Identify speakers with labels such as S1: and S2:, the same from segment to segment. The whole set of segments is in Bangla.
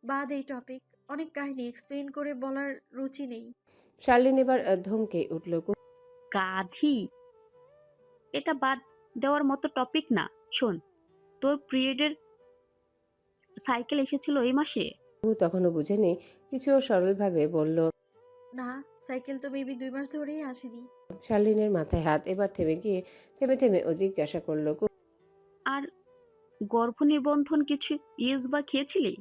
S1: বাদ এই টপিক। অনেক কাহিনী এক্সপ্লেইন করে বলার রুচি নেই।
S2: শার্লিন এবার ধমকে উঠল।
S3: গাধি! এটা বাদ দেওয়ার মতো টপিক না। শোন, তোর পিরিয়ডের সাইকেল এসেছিল এই মাসে?
S2: কুহু তখনও বুঝেনি কিছু, ও সরলভাবে বলল।
S1: না, সাইকেল তো মেবি ২ মাস ধরেই আসেনি।
S2: শার্লিনের মাথায় হাত। এবার থেমে গিয়ে থেমে থেমে ও জিজ্ঞাসা করলো।
S3: আর গর্ভনিবন্ধন কিছু ইউজ বা খেয়েছিলি?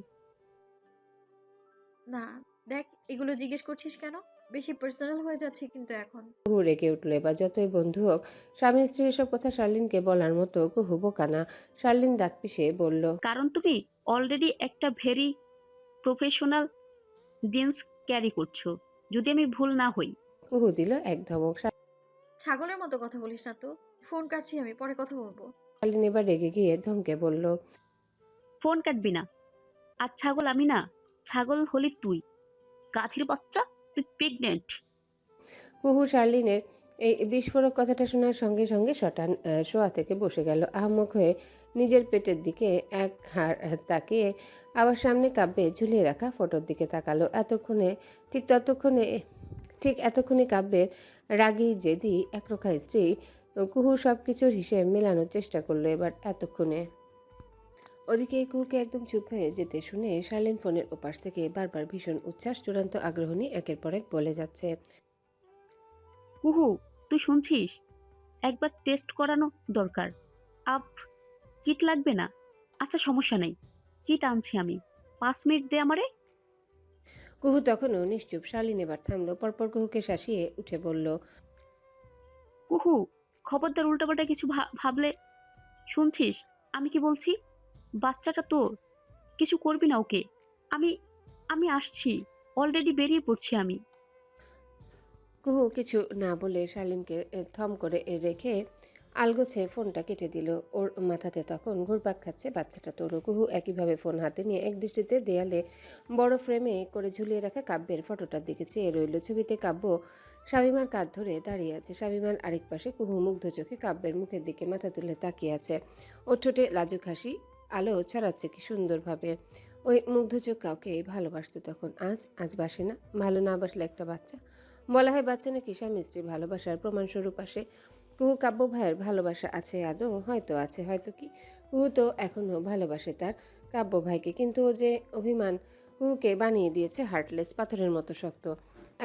S1: না, দেখ এগুলো জিজ্ঞেস করছিস কেন? বেশি পার্সোনাল হয়ে যাচ্ছে কিন্তু এখন।
S2: কুহু রেগে উঠল। এবার যতই বন্ধু হোক, স্বামী স্ত্রী এসব কথা শার্লিনকে বলার মতো কুহু বোকা না। শার্লিন দাঁত পিষে বলল।
S3: কারণ তুমি অলরেডি একটা ভেরি প্রফেশনাল জিন্স ক্যারি করছো, যদি আমি ভুল না হই।
S2: কুহু দিল এক ধমক।
S1: ছাগলের মতো কথা বলিস না তো। ফোন কাটছি আমি, পরে কথা বলবো।
S2: শার্লিন এবার রেগে গিয়ে ধমকে বলল।
S3: ফোন কাটবি না। আর ছাগল আমি না, ছাগল হলি তুই। গাধির বাচ্চা, তুই প্রেগনেন্ট।
S2: কুহু শার্লিনের এই বিস্ফোরক কথাটা শোনার সঙ্গে সঙ্গে শোয়া থেকে বসে গেল। আহাম্মক হয়ে নিজের পেটের দিকে এক হাড় তাকিয়ে আবার সামনে কাব্যে ঝুলিয়ে রাখা ফটোর দিকে তাকালো। ঠিক এতক্ষণে কাব্যের রাগী জেদি একরোখা স্ত্রী কুহু সব কিছুর হিসেব মেলানোর চেষ্টা করলো। এবার এতক্ষণে ওদিকে কুহুকে একদম চুপ হয়ে যেতে শুনে শার্লিন ফোনের ওপাশ থেকে বারবার ভীষণ উচ্ছ্বাস, চূড়ান্ত আগ্রহ নিয়ে একের পর এক বলে যাচ্ছে।
S3: কুহু, তুই শুনছিস? একবার টেস্ট করানো দরকার। আপ কিট লাগবে না? আচ্ছা, সমস্যা নেই, কিট আনছি আমি। 5 মিনিট দে আমারে।
S2: কুহু তখনও নিশ্চুপ। শার্লিন এবার থামলো। পরপর কুহুকে শাসিয়ে উঠে বলল।
S3: কুহু, খবরদার উল্টাপাল্টা কিছু ভাবলে। শুনছিস আমি কি বলছি? বাচ্চাটা তোর, কিছু করবি না ওকে। আমি আমি আসছি, অলরেডি বেরিয়ে পড়ছি আমি।
S2: কুহু কিছু না বলে শার্লিনকে থম করে রেখে আলগোছে ফোনটা কেটে দিল। ওর মাথাতে তখন ঘুরপাক খাচ্ছে বাচ্চাটা তরু। কুহু একইভাবে ফোন হাতে নিয়ে একদৃষ্টিতে দেয়ালে বড় ফ্রেমে করে ঝুলিয়ে রাখা কাব্যের ফটোটার দিকে চেয়ে রইল। ছবিতে কাব্য শামিমার কাঁধ ধরে দাঁড়িয়ে আছে। শামিমার আরেক পাশে কুহু মুগ্ধ চোখে কাব্যের মুখের দিকে মাথা তুলে তাকিয়ে আছে। ওর ঠোঁটে লাজুক হাসি আলো ছড়াচ্ছে কি সুন্দরভাবে। ওই মুগ্ধ চোখ কাউকে ভালোবাসতো তখন। আজ আজ বাসে না। ভালো না বাসলে একটা বাচ্চা। বলা হয় বাচ্চা নাকি স্বামী স্ত্রীর ভালোবাসার প্রমাণস্বরূপ আসে। কুহু কাব্য ভাইয়ের ভালোবাসা আছে আদৌ? হয়তো আছে, হয়তো কি। কুহু তো এখনও ভালোবাসে তার কাব্য ভাইকে, কিন্তু ও যে অভিমান কুহুকে বানিয়ে দিয়েছে হার্টলেস, পাথরের মতো শক্ত।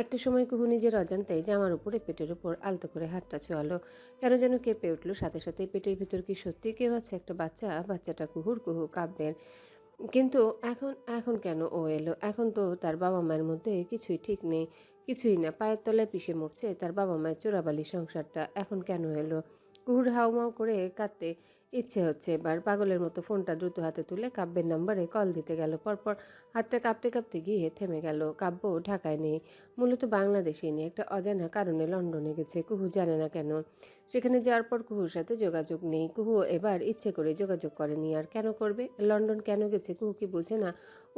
S2: একটা সময় কুহু নিজের অজান্তেই জামার উপরে পেটের উপর আলতো করে হাতটা ছোঁয়ালো। কেন যেন কেঁপে উঠল। সাথে সাথে পেটের ভিতর কি সত্যি কেউ আছে? একটা বাচ্চা। বাচ্চাটা কুহুর, কুহু কাব্যের। কিন্তু এখন এখন কেন ও এলো? এখন তো তার বাবা মায়ের মধ্যে কিছুই ঠিক নেই। কিছুই না। পায়ের তলায় পিষে মরছে তার বাবা মায়ের চোরাবালি সংসারটা। এখন কেন এলো? কুহুর হাউমাউ করে কাঁদতে ইচ্ছে হচ্ছে। এবার পাগলের মতো ফোনটা দ্রুত হাতে তুলে কাব্যের নাম্বারে কল দিতে গেল। পরপর হাতটা কাঁপতে কাঁপতে গিয়ে থেমে গেল। কাব্য ঢাকায় নেই, মূলত বাংলাদেশেই নেই। একটা অজানা কারণে লন্ডনে গেছে, কুহু জানে না কেন। সেখানে যাওয়ার পর কুহুর সাথে যোগাযোগ নেই। কুহু এবার ইচ্ছে করে যোগাযোগ করেনি। আর কেন করবে? লন্ডন কেন গেছে কুহু কি বোঝে না?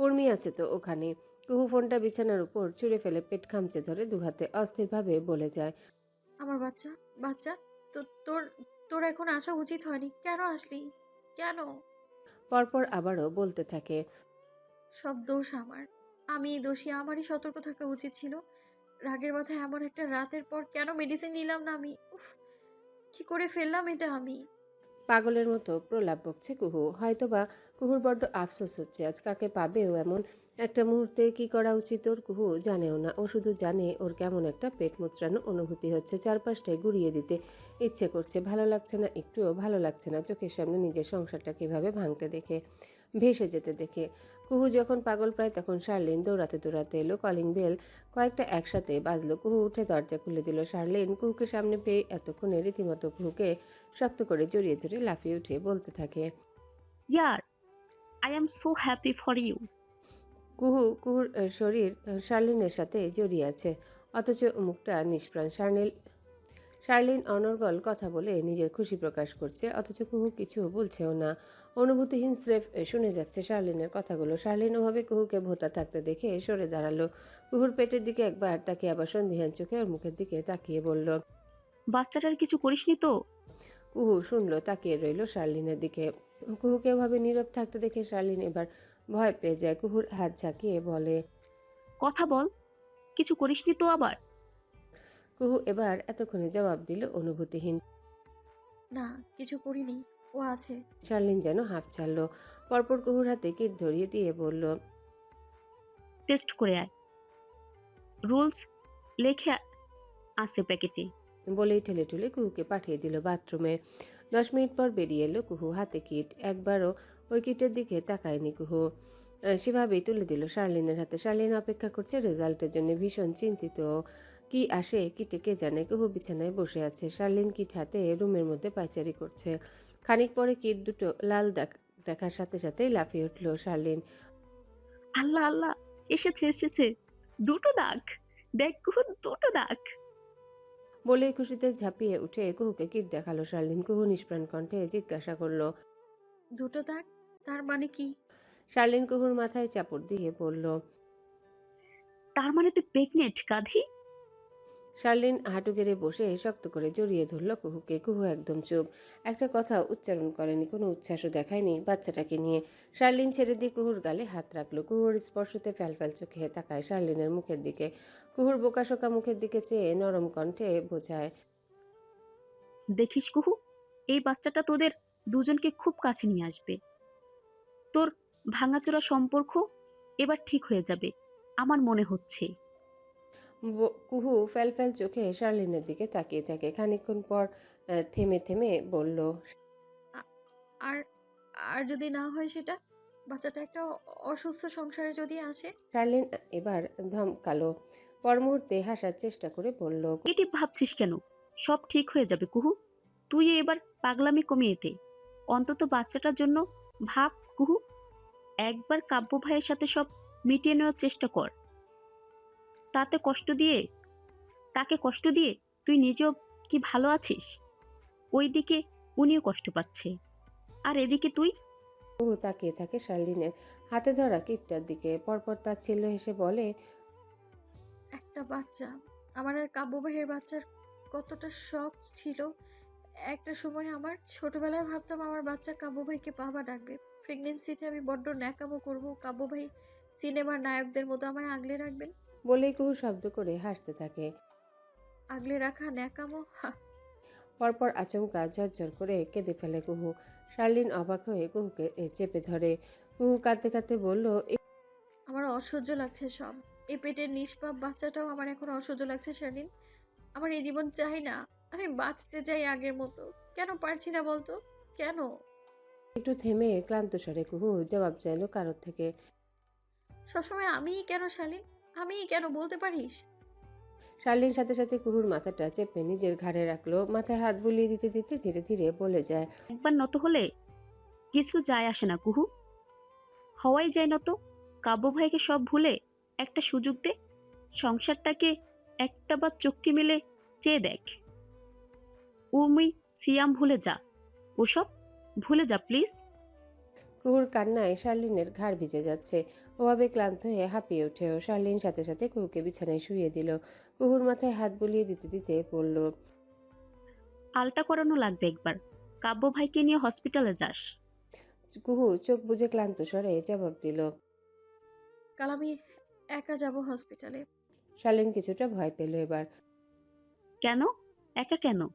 S2: উর্মি আছে তো ওখানে। কুহু ফোনটা বিছানার উপর ছুঁড়ে ফেলে পেট খামচে ধরে দুহাতে অস্থিরভাবে বলে যায়।
S1: আমার বাচ্চা, বাচ্চা, তো তোর তোর এখন আসা উচিত হয়নি। কেন আসলি? কেন?
S2: পরপর আবারও বলতে থাকে।
S1: সব দোষ আমার। আমিই দোষী, আমারই সতর্ক থাকা উচিত ছিল। রাগের মাথায় এমন একটা রাতের পর কেন মেডিসিন নিলাম না আমি? উফ, কি করে ফেললাম এটা আমি?
S2: পাগলের মতো প্রলাপ বকছে কুহু। হয়তোবা কুহুর বড্ড আফসোস হচ্ছে আজ। কাকে পাবেও এমন একটা মুহূর্তে। কি করা উচিত ওর কুহু জানেও না। ও শুধু জানে ওর কেমন একটা পেট মুচড়ানো অনুভূতি হচ্ছে। চারপাশটায় গুড়িয়ে দিতে ইচ্ছে করছে। ভালো লাগছে না, একটুও ভালো লাগছে না চোখের সামনে নিজের সংসারটা কীভাবে ভাঙতে দেখে, ভেসে যেতে দেখে। কুহু যখন পাগল প্রায় তখন শার্লিন দৌড়াতে দৌড়াতে এলো। কলিং বেল কয়েকটা একসাথে বাজলো। কুহু উঠে দরজা খুলে দিল। শার্লিন কুহুকে সামনে পেয়ে এতক্ষণে রীতিমতো কুহুকে শক্ত করে জড়িয়ে ধরে লাফিয়ে উঠে বলতে থাকে।
S3: ইয়ার, I am so happy for you.
S2: কুহুর শরীর শার্লিনের সাথে জড়িয়ে আছে, অথচ মুখটা নিষ্প্রাণ। শার্লিন অনর্গল কথা বলে নিজের খুশি প্রকাশ করছে, অথচ কুহু কিছু বলছেও না। অনুভূতিহীন স্রেফ শুনে যাচ্ছে শার্লিনের কথাগুলো। শার্লিন ওভাবে কুহুকে ভোতা থাকতে দেখে সরে দাঁড়ালো। কুহুর পেটের দিকে একবার তাকিয়ে আবার সন্দিহান চোখে ওর মুখের দিকে তাকিয়ে বলল।
S3: বাচ্চাটার কিছু করিসনি তো?
S2: কুহু শুনলো, তাকিয়ে রইল শার্লিনের দিকে। কুহুকে এভাবে নীরব থাকতে দেখে শার্লিন এবার ভয় পেয়ে যায়। কুহুর হাত ঝাঁকিয়ে বলে।
S3: কথা বল, কিছু করিসনি তো আবার?
S2: কুহু এবার এতক্ষণে জবাব দিল অনুভূতিহীন।
S1: না, কিছু করিনি। ও আছে।
S2: শার্লিন যেন হাঁপ ছাড়ল। পরপর কুহুর হাতে কিট ধরিয়ে দিয়ে বলল।
S3: টেস্ট করে আয়, রুলস লেখে আছে প্যাকেটে।
S2: বলেই ঠেলে ঠেলে কুহুকে পাঠিয়ে দিল বাথরুমে। 10 মিনিট পর বেরিয়ে এলো কুহু, হাতে কিট। একবারও ওই কিটের দিকে তাকায়নি কুহু। সেভাবেই তুলে দিল শার্লিনের হাতে। শার্লিন অপেক্ষা করছে রেজাল্টের জন্য, ভীষণ চিন্তিত। কি আসে কিটে কে জানে। কুহু বিছানায় বসে আছে, শার্লিন কিট হাতে রুমের মধ্যে পায়চারি করছে। খানিক পরে কিট দুটো লাল দেখার সাথে সাথেই লাফিয়ে উঠল শার্লিন।
S3: আল্লাহ আল্লাহ, এসেছে এসেছে, দুটো দাগ, দেখ কুহু, দুটো দাগ।
S2: বলেই খুশিতে ঝাঁপিয়ে উঠে কুহুকে কিট দেখালো শার্লিন। কুহু নিষ্প্রাণ কণ্ঠে জিজ্ঞাসা করলো।
S1: দুটো দাগ? তার মানে কি?
S2: শার্লিন কুহুর মাথায় চাপড় দিয়ে বলল।
S3: তার মানে তুই প্রেগনেন্ট গাধি।
S2: শার্লিন হাঁটু গেড়ে বসে শক্ত করে জড়িয়ে ধরল কুহুকে। কুহু একদম চুপ, একটা কথা উচ্চারণ করেনি, কোনো উচ্ছ্বাসও দেখায়নি বাচ্চাটাকে নিয়ে। শার্লিন ছেড়ে দিয়ে কুহুর গালে হাত রাখলো। কুহুর স্পর্শতে ফ্যালফ্যাল চোখে তাকায় শার্লিনের মুখের দিকে। কুহুর বোকাশোকা মুখের দিকে চেয়ে নরম কণ্ঠে বোঝায়।
S3: দেখিস কুহু, এই বাচ্চাটা তোদের দুজনকে খুব কাছে নিয়ে আসবে। তোর ভাঙাচোরা সম্পর্ক এবার ঠিক হয়ে যাবে আমার মনে হচ্ছে।
S2: কুহু ফ্যালফ্যাল চোখে শার্লিনের দিকে তাকিয়ে থাকে। খানিকক্ষণ পর থেমে থেমে বলল।
S1: আ- আর আর যদি না হয় সেটা? বাচ্চাটা একটা অসুস্থ সংসারে যদি আসে?
S2: শার্লিন এবার ধমকালো। পর মুহূর্তে হাসার চেষ্টা করে বলল।
S3: এটি ভাবছিস কেন? সব ঠিক হয়ে যাবে কুহু, তুই এবার পাগলামি কমিয়ে দে। অন্তত বাচ্চাটার জন্য ভাব কুহু। একবার কাব্য ভাইয়ের সাথে সব মিটিয়ে নেওয়ার চেষ্টা কর। তাতে কষ্ট দিয়ে তাকে কষ্ট দিয়ে তুই নিজেও কি ভালো আছিস? ওইদিকে উনিও কষ্ট পাচ্ছে, আর এদিকে তুই।
S2: কুহু তাকিয়ে থাকে শার্লিনের হাতে ধরা কিটটার দিকে। পরপর তাচ্ছিল্য হেসে বলে।
S1: একটা বাচ্চা, আমার আর কাব্য ভাইয়ের বাচ্চার কতটা শখ ছিল। একটা সময় আমার ছোটবেলায় ভাবতাম আমার বাচ্চা কাব্য ভাইকে বাবা ডাকবে। প্রেগনেন্সিতে আমি বড্ড ন্যাকামো করব, কাব্য ভাই সিনেমার নায়কদের মতো আমায় আগলে রাখবেন।
S2: বলেই কুহু শব্দ করে হাসতে থাকে।
S1: আগলে রাখা ন্যাকামো, হা।
S2: পরপর আচমকা ঝরঝর করে কেঁদে ফেলে কুহু। শার্লিন অবাক হয়ে কুহুকে চেপে ধরে। কুহু কাঁদতে কাঁদতে বলল।
S1: আমার অসহ্য লাগছে সব। এই পেটের নিষ্পাপ বাচ্চাটাও আমার এখন অসহ্য লাগছে শারীন। আমার এই জীবন চাই না। আমি বাঁচতে চাই আগের মতো। কেন পারছি না বলতো? কেন?
S2: একটু থেমে ক্লান্ত স্বরে কুহু জবাব চাইলো কারোর থেকে।
S1: সবসময় আমিই কেন শালীন? আমিই কেন, বলতে পারিস?
S2: শার্লিন সাথে সাথে কুহুর মাথাটা চেপে নিজের ঘাড়ে রাখলো। মাথায় হাত বুলিয়ে দিতে দিতে ধীরে ধীরে বলে যায়।
S3: একবার নত হলে কিছু যায় আসে না কুহু, হওয়াই যায় নত। কাব্য ভাইকে সব ভুলে একটা সুযোগ দে। সংসারটাকে একটা বার চোখটি মেলে চেয়ে দেখ। উর্মি, সিয়াম ভুলে যা, ওসব ভুলে যা প্লিজ।
S2: কুহুর কান্নায় শার্লিনের ঘাড় ভিজে যাচ্ছে। ওভাবে ক্লান্ত হয়ে হাঁপিয়ে ওঠে ও। শার্লিন সাথে সাথে কুহুকে বিছানায় শুইয়ে দিল। কুহুর মাথায় হাত বুলিয়ে দিতে দিতে বলল।
S3: আলটা করানো লাগবে একবার। কাব্য ভাইকে নিয়ে হসপিটালে যাস।
S2: কুহু চোখ বুজে ক্লান্ত স্বরে জবাব দিল।
S1: কাল আমি একা যাব হসপিটালে।
S2: শার্লিন কিছুটা ভয় পেল এবার।
S3: কেন? একা কেন?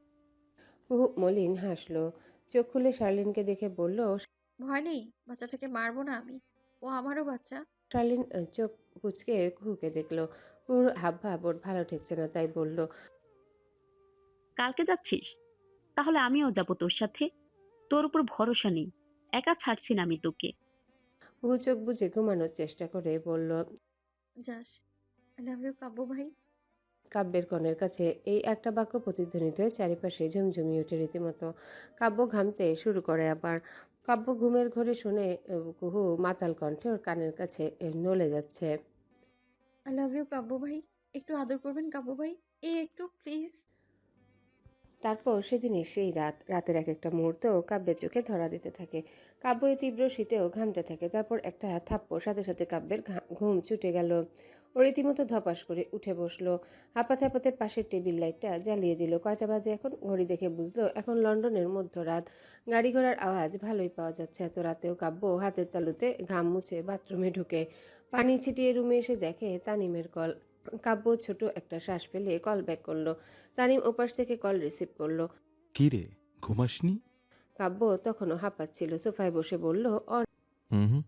S2: কুহু মলিন হাসলো। চোখ খুলে শার্লিনকে দেখে বলল।
S1: ভয় নেই, বাচ্চাটাকে মারবো না আমি। ও আমারও বাচ্চা।
S2: শার্লিন চোখ কুচকে কুহুকে দেখলো। কুহুর হাবভাব ওর ভালো ঠেকছে না, তাই বলল।
S3: কালকে যাচ্ছিস? তাহলে আমিও যাব তোর সাথে। তোর উপর ভরসা নেই, একা ছাড়ছি না আমি তোকে।
S2: কুহু চোখ বুজে ঘুমানোর চেষ্টা করে বলল।
S1: যাস। আই লাভ ইউ কাব্য ভাই।
S2: কাব্যের কনের কাছে এই একটা বাক্য প্রতিধ্বনিত হয়ে চারিপাশে ঝুমঝুমি ওঠে রীতিমতো। কাব্য ঘামতে শুরু করে আবার। কাব্য ঘুমের ঘোরে শুনে কুহু মাতাল কণ্ঠে ওর কানের কাছে নলে যাচ্ছে।
S1: আই লাভ ইউ কাব্য ভাই। একটু আদর করবেন কাব্য ভাই, এই একটু প্লিজ।
S2: তারপর সেদিনই সেই রাতের এক একটা মুহূর্ত কাব্যের চোখে ধরা দিতে থাকে। কাব্য এই তীব্র শীতেও ঘামতে থাকে। তারপর একটা থাপ্পড়, সাথে সাথে কাব্যের ঘুম ছুটে গেল। ও রীতিমতো ধপাস করে উঠে বসলো। হাঁপাতে হাঁপাতে পাশের টেবিল লাইটটা জ্বালিয়ে দিল। কয়টা বাজে এখন? ঘড়ি দেখে বুঝলো এখন লন্ডনের মধ্যরাত। গাড়ি ঘোড়ার আওয়াজ ভালোই পাওয়া যাচ্ছে এত রাতেও। কাব্য হাতের তালুতে ঘাম মুছে বাথরুমে ঢুকে পানি ছিটিয়ে রুমে এসে দেখে তানিমের কল। কাব্য ছোট একটা শ্বাস ফেলে কল ব্যাক করলো। তানিম ওপাশ থেকে কল রিসিভ করলো।
S4: কি রে, ঘুমাসনি?
S2: কাব্য তখনও হাঁপাচ্ছিল। সোফায় বসে বলল,
S5: হুম,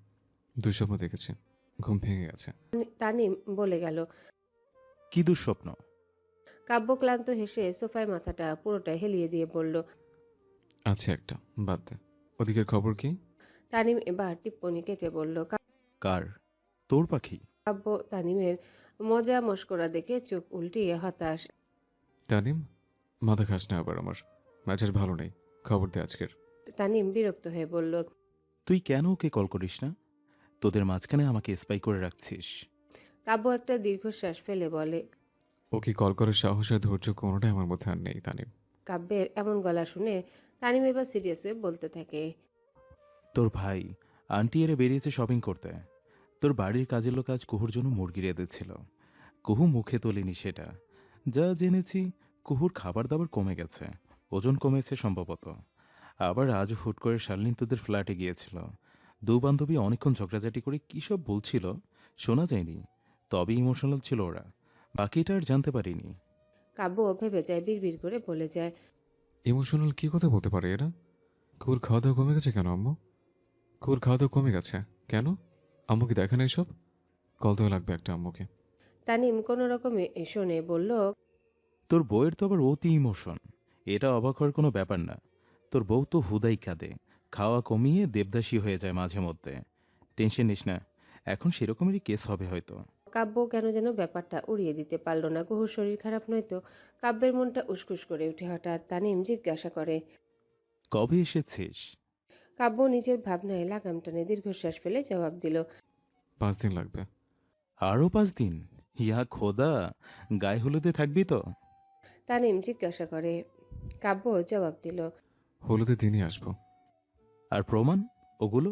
S5: দুঃস্বপ্ন দেখেছি, ঘুম ভেঙে গেছে।
S2: তানিম বলে গেল।
S4: কি দুঃস্বপ্ন?
S2: কাব্য ক্লান্ত হেসে সোফায় মাথাটা পুরোটা হেলিয়ে দিয়ে বলল।
S5: আছে একটা, বাদ দে। ওদিকের খবর কি?
S2: তানিম এবার টিপ্পনি কেটে বলল।
S4: কার? তোর পাখি?
S2: কাব্য তানিমের মজা মস্করা দেখে চোখ উল্টিয়ে হতাশ।
S5: তানিম, মাথা খাস না আবার আমার, ম্যাচের ভালো নেই, খবর দে আজকের।
S2: তানিম বিরক্ত হয়ে বলল।
S4: তুই কেন ওকে কল করিস না? তোদের মাঝখানে আমাকে স্পাই করে রাখছিস।
S2: কাব্য একটা দীর্ঘশ্বাস ফেলে বলে।
S5: ও কি কল করার সাহস আর ধৈর্য কোনোটাই আমার মধ্যে আর নেই তানিম।
S2: কাব্যের এমন গলা শুনে তানিম এবার সিরিয়াস হয়ে বলতে থাকে।
S4: তোর ভাই আন্টি এরে বেরিয়েছে শপিং করতে। তোর বাড়ির কাজের লোক আজ কুহুর জন্য মুরগি রেঁধেছিল। কুহু মুখে তোলেনি সেটা। যা জেনেছি, কুহুর খাবার দাবার কমে গেছে, ওজন কমেছে সম্ভবত। আবার আজ হুট করে শালিনী তোদের ফ্ল্যাটে গিয়েছিল। দু বান্ধবী অনেকক্ষণ ঝগড়াঝাটি করে কী সব বলছিল শোনা যায়নি, তবে ইমোশনাল ছিল ওরা, বাকিটা আর জানতে পারিনি।
S2: কাব্য ভেবে যায়, বিড়বিড় করে বলে যায়।
S5: ইমোশনাল কি কথা বলতে পারে এরা? কুর খাওয়া দাওয়া কমে গেছে কেন আম্মু? কুর খাওয়া দাওয়া কমে গেছে কেন? আম্মু কি দেখে না এসব? কল দেওয়া লাগবে একটা আম্মুকে।
S2: তানিম কোনো রকমে শোনে বলল।
S4: তোর বউয়ের তো আবার অতি ইমোশন, এটা অবাক হওয়ার কোনো ব্যাপার না। তোর বউ তো হুদাই কাঁদে, খাওয়া কমিয়ে দেবদাসী হয়ে যায় মাঝে মধ্যে। টেনশন নিস না, এখন সেরকমেরই কেস হবে হয়তো।
S2: কাব্য কেন যেন ব্যাপারটা উড়িয়ে দিতে পারল না। কুহুর শরীর খারাপ নয়তো? কাব্যের মনটা উসকুস করে উঠে হঠাৎ। তানিম জিজ্ঞাসা করে।
S4: কবে এসেছিস?
S2: কাব্য নিজের ভাবনায় লাগাম টানে দীর্ঘশ্বাস ফেলে জবাব দিল।
S5: 5 দিন লাগবে।
S4: আরও 5 দিন? ইয়া খোদা, গায়ে হলুদে থাকবি তো?
S2: তানিম জিজ্ঞাসা করে। কাব্য জবাব দিল।
S5: হলুদের দিনই আসবো।
S4: আর প্রমাণ ওগুলো?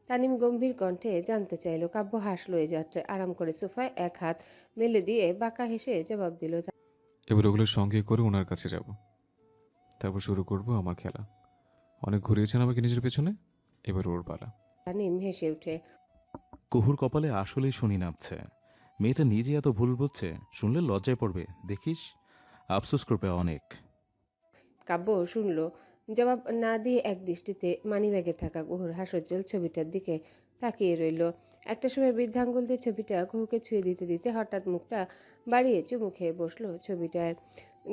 S2: তানিম গম্ভীর কণ্ঠে জানতে চাইল। কাব্য হাসলো এই যাত্রায় আরাম করে সোফায় এক হাত মেলে দিয়ে বাঁকা হেসে জবাব দিল।
S5: এবার ওগুলোর সঙ্গে করে ওনার কাছে যাব, তারপর শুরু করব আমার খেলা। অনেক ঘুরিয়েছেন আমাকে নিজের পেছনে, এবার ওর পালা।
S2: তানিম হেসে উঠে।
S4: কুহুর কপালে আসলেই শনি নামছে। মেয়েটা নিজে এত ভুল বুঝছে, শুনলে লজ্জায় পড়বে, দেখিস আফসোস করবে অনেক।
S2: কাব্য শুনল, জবাব না দিয়ে এক দৃষ্টিতে মানিব্যাগে থাকা কুহুর হাস্যোজ্জ্বল ছবিটার দিকে তাকিয়ে রইল। একটা সময় বৃদ্ধাঙ্গুল দিয়ে ছবিটা কুহুকে ছুঁয়ে দিতে দিতে হঠাৎ মুখটা বাড়িয়ে চুমু খেয়ে বসলো ছবিটায়।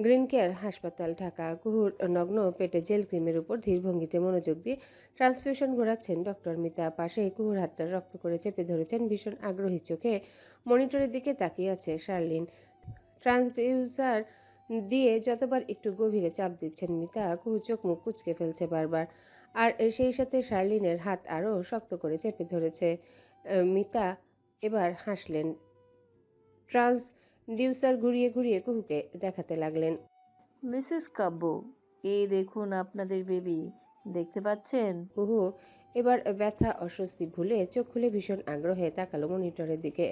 S2: গ্রিন কেয়ার হাসপাতাল, ঢাকা। কুহুর নগ্ন পেটে জেল ক্রিমের উপর ধীর ভঙ্গিতে মনোযোগ দিয়ে ট্রান্সফিউশন ঘোরাচ্ছেন ডক্টর মিতা। পাশে কুহুর হাতটা রক্ত করে চেপে ধরেছেন ভীষণ আগ্রহী চোখে। মনিটরের দিকে তাকিয়ে আছে শার্লিন। ট্রান্সডিউসার দিয়ে যতবার একটু গভীরে চাপ দিচ্ছেন মিতা, কুহু চোখ মুখ কুঁচকে ফেলছে বারবার। আর সেই সাথে শার্লিনের হাত আরও শক্ত করে চেপে ধরেছে। মিতা এবার হাসলেন। ট্রান্সডিউসার ঘুরিয়ে ঘুরিয়ে কুহুকে দেখাতে লাগলেন।
S6: মিসেস কাব্য, এই দেখুন আপনাদের বেবি, দেখতে পাচ্ছেন?
S2: কুহু এবার ব্যথা অস্বস্তি ভুলে চোখ খুলে ভীষণ আগ্রহে তাকালো মনিটরের দিকে।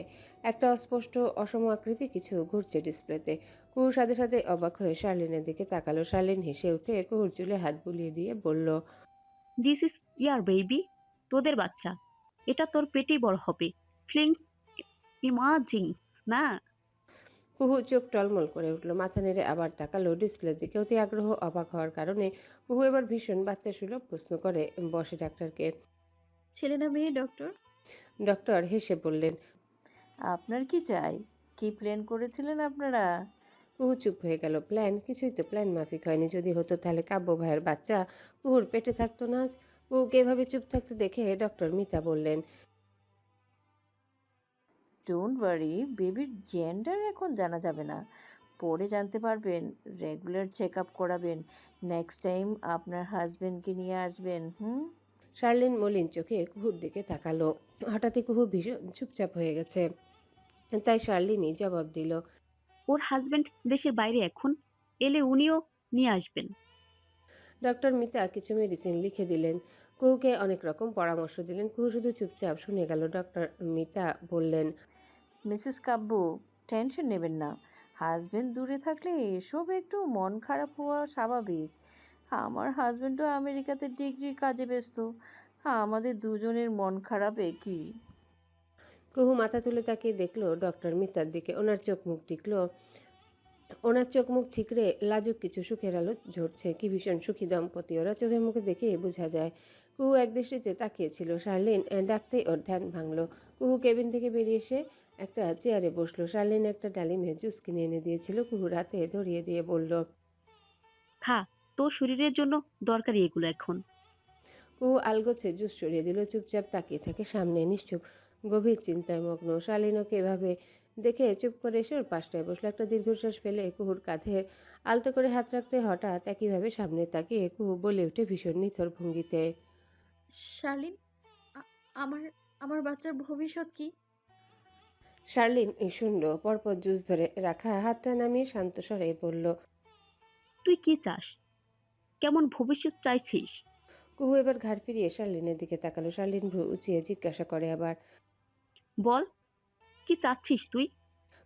S2: একটা অস্পষ্ট অসম আকৃতি কিছু ঘুরছে ডিসপ্লেতে। কুহুর সাথে সাথে অবাক হয়ে শার্লিনের দিকে তাকালো। শার্লিন হেসে উঠে কুহুর চুলে হাত বুলিয়ে দিয়ে বলল।
S3: দিস ইজ ইয়ার বেবি, তোদের বাচ্চা। এটা তোর পেটেই বড় হবে। ফিলিংস ইমাজিংস না?
S2: কুহু চোখ টলমল করে উঠল, মাথা নেড়ে আবার তাকালো ডিসপ্লের দিকে। অতি আগ্রহ অবাক হওয়ার কারণে কুহু এবার ভীষণ বাচ্চা সুলভ প্রশ্ন করে বসে ডাক্তারকে।
S1: ছেলে না মেয়ে ডক্টর?
S2: ডক্টর হেসে বললেন।
S6: আপনার কি চাই? কি প্ল্যান করেছিলেন আপনারা?
S2: কুহু চুপ হয়ে গেল। প্ল্যান? কিছুই তো প্ল্যান মাফিক হয়নি। যদি হতো তাহলে কাব্য ভাইয়ের বাচ্চা কুহুর পেটে থাকতো না আজ। কুহুকে এভাবে চুপ থাকতে দেখে ডক্টর মিতা বললেন।
S6: ডোন্ট ওয়ারি, বেবির জেন্ডার এখন জানা যাবে না, পরে জানতে পারবেন। রেগুলার চেক আপ করাবেন। নেক্সট টাইম আপনার হাজবেন্ডকে নিয়ে আসবেন।
S2: শার্লিন মলিন চোখে কুহুর দিকে তাকালো। হঠাৎই কুহু ভীষণ চুপচাপ হয়ে গেছে। তাই শার্লিনই জবাব দিল।
S3: ওর হাজবেন্ড দেশের বাইরে এখন, এলে উনিও নিয়ে আসবেন।
S2: ডক্টর মিতা কিছু মেডিসিন লিখে দিলেন। কুহুকে অনেক রকম পরামর্শ দিলেন। কুহু শুধু চুপচাপ শুনে গেল। ডক্টর মিতা বললেন।
S6: মিসেস কাব্যু, টেনশন নেবেন না। হাজবেন্ড দূরে থাকলে এসব একটু মন খারাপ হওয়া স্বাভাবিক। আমার হাজবেন্ডও আমেরিকাতে ডিগ্রির কাজে ব্যস্ত। আমাদের দুজনের মন খারাপে কি?
S2: কুহু মাথা তুলে তাকিয়ে দেখলো ডক্টর মিতার দিকে। ওনার চোখ মুখ ঠিকরে লাজুক কিছু সুখের আলো ঝরছে। কি ভীষণ সুখী দম্পতি ওরা, চোখে মুখে দেখে বোঝা যায়। কুহু একদৃষ্টিতে তাকিয়েছিল। শার্লিন ডাকতেই ওর ধ্যান ভাঙল। কুহু কেবিন থেকে বেরিয়ে এসে একটা চেয়ারে বসলো। শার্লিন একটা ডালিমের জুস কিনে এনে দিয়েছিল। কুহু রাতে ধরিয়ে দিয়ে বলল।
S3: খা, তোর শরীরের জন্য দরকারি এগুলো এখন।
S2: কুহু আলগোছে জুস সরিয়ে দিল। চুপচাপ তাকিয়ে থাকে সামনে, নিশ্চুপ, গভীর চিন্তায় মগ্ন। শার্লিন ওকে এভাবে দেখে চুপ করে এসে ওর পাশটায় বসলো। একটা দীর্ঘশ্বাস ফেলে কুহুর কাঁধে আলতো করে হাত রাখতে হঠাৎ একইভাবে সামনে তাকিয়ে কুহু বলে ওঠে ভীষণ নিথর ভঙ্গিতে।
S1: শার্লিন, আ- আমার আমার বাচ্চার ভবিষ্যৎ কি?
S2: শার্লিন শুনল। পরপর জুস ধরে রাখা হাতটা নামিয়ে শান্ত স্বরে বলল।
S3: তুই কি চাস? কেমন ভবিষ্যৎ চাইছিস?
S2: কুহু এবার ঘাড় ফিরিয়ে শার্লিনের দিকে তাকালো। শার্লিন ভ্রু উঁচিয়ে জিজ্ঞাসা করে আবার।
S3: বল, কি চাচ্ছিস তুই?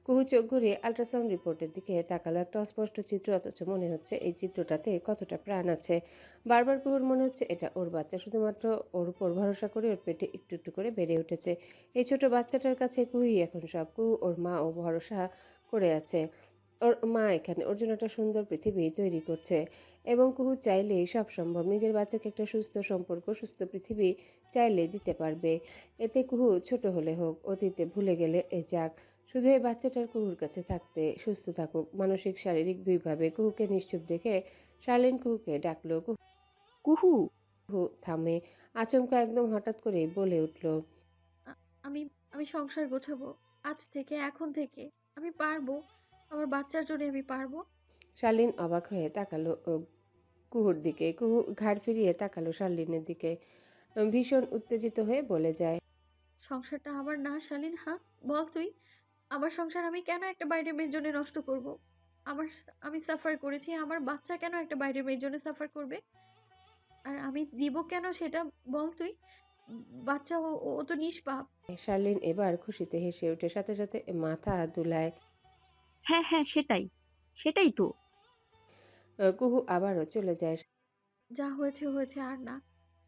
S2: কুহু চোখ ঘুরিয়ে আল্ট্রাসাউন্ড রিপোর্টের দিকে তাকালো। একটা অস্পষ্ট চিত্র, অথচ মনে হচ্ছে এই চিত্রটাতে কতটা প্রাণ আছে। বারবার কুহুর মনে হচ্ছে এটা ওর বাচ্চা, শুধুমাত্র ওর উপর ভরসা করে ওর পেটে একটু একটু করে বেড়ে উঠেছে। এই ছোট বাচ্চাটার কাছে কুহুই এখন সব। কুহু ওর মা ও ভরসা করে আছে। ওর মা এখানে ওর জন্য একটা সুন্দর পৃথিবী তৈরি করছে, এবং কুহু চাইলেই সব সম্ভব। নিজের বাচ্চাকে একটা সুস্থ সম্পর্ক, সুস্থ পৃথিবী চাইলে দিতে পারবে। এতে কুহু ছোট হলে হোক, অতীতে ভুলে গেলে যাক, শুধু এই বাচ্চাটার কুহুর কাছে থাকতে, সুস্থ থাকুক মানসিক শারীরিক দুইভাবে। কুহুকে নিশ্চুপ দেখে শার্লিন কুহুকে ডাকলো।
S3: কুহু,
S2: কুহু থামে, আচমকা একদম হঠাৎ করে বলে উঠল।
S1: আ- আমি আমি সংসার গোছাবো আজ থেকে, এখন থেকে। আমি পারবো। আমার বাচ্চার জন্য আমি পারবো।
S2: শার্লিন অবাক হয়ে তাকালো কুহুর দিকে। কুহু ঘাড় ফিরিয়ে তাকালো শার্লিনের দিকে, ভীষণ উত্তেজিত হয়ে বলে যায়।
S1: সংসারটা আমার না শালীন? হ্যাঁ, বল তুই। আমার সংসার আমি কেন একটা বাইরের মেয়ের জন্য নষ্ট করব? আমার আমি সাফার করেছি, আমার বাচ্চা কেন একটা বাইরের মেয়ের জন্য সাফার করবে? আর আমি দিব কেন সেটা? বল তুই। বাচ্চা ও ও তো নিষ্পাপ।
S2: শার্লিন এবার খুশিতে হেসে ওঠে, সাথে সাথে মাথা দুলায়।
S3: হ্যাঁ হ্যাঁ, সেটাই, সেটাই তো।
S2: কুহু আবারও চলে যায়।
S1: যা হয়েছে হয়েছে, আর না।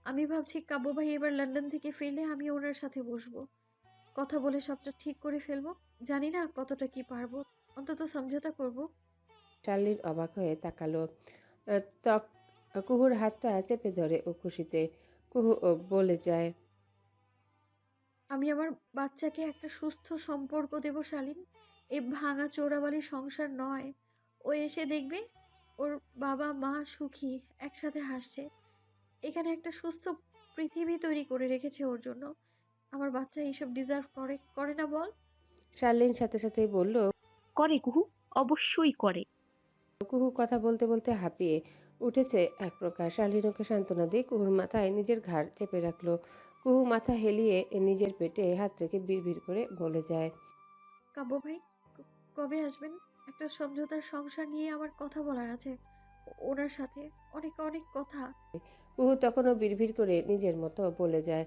S1: আমি ভাবছি কাব্য ভাই এবার লন্ডন থেকে ফিরলে আমি ওনার সাথে বসবো, কথা বলে সবটা ঠিক করে ফেলবো। জানি না কতটা কি পারবো, অন্তত সমঝোতা করব।
S2: শার্লিন অবাক হয়ে তাকালো। ত্বক কুহুর হাতটা চেপে ধরে ও খুশিতে। কুহু বলে যায়।
S1: আমি আমার বাচ্চাকে একটা সুস্থ সম্পর্ক দেব শালীন। এই ভাঙা চোরাবালির সংসার নয়। ও এসে দেখবে ওর বাবা মা সুখী, একসাথে হাসছে। এখানে একটা সুস্থ পৃথিবী তৈরি করে রেখেছে ওর জন্য। আমার বাচ্চা এইসব ডিজার্ভ করে, করে না বল?
S2: শার্লিন সাথে সাথেই বলল।
S3: করে কুহু, অবশ্যই করে।
S2: কুহু কথা বলতে বলতে হাঁপিয়ে উঠেছে এক প্রকার। শার্লিন ওকে সান্ত্বনা দিয়ে কুহুর মাথায় নিজের ঘাড় চেপে রাখলো। কুহু মাথা হেলিয়ে নিজের পেটে হাত রেখে বিড়বিড় করে বলে যায়।
S1: কাব্য ভাই, কবে আসবেন? একটা সমঝোতার সংসার নিয়ে আমার কথা বলার আছে ওনার সাথে। অনেক অনেক কথা।
S2: কুহু তখনও বিড়বিড় করে নিজের মতো বলে যায়।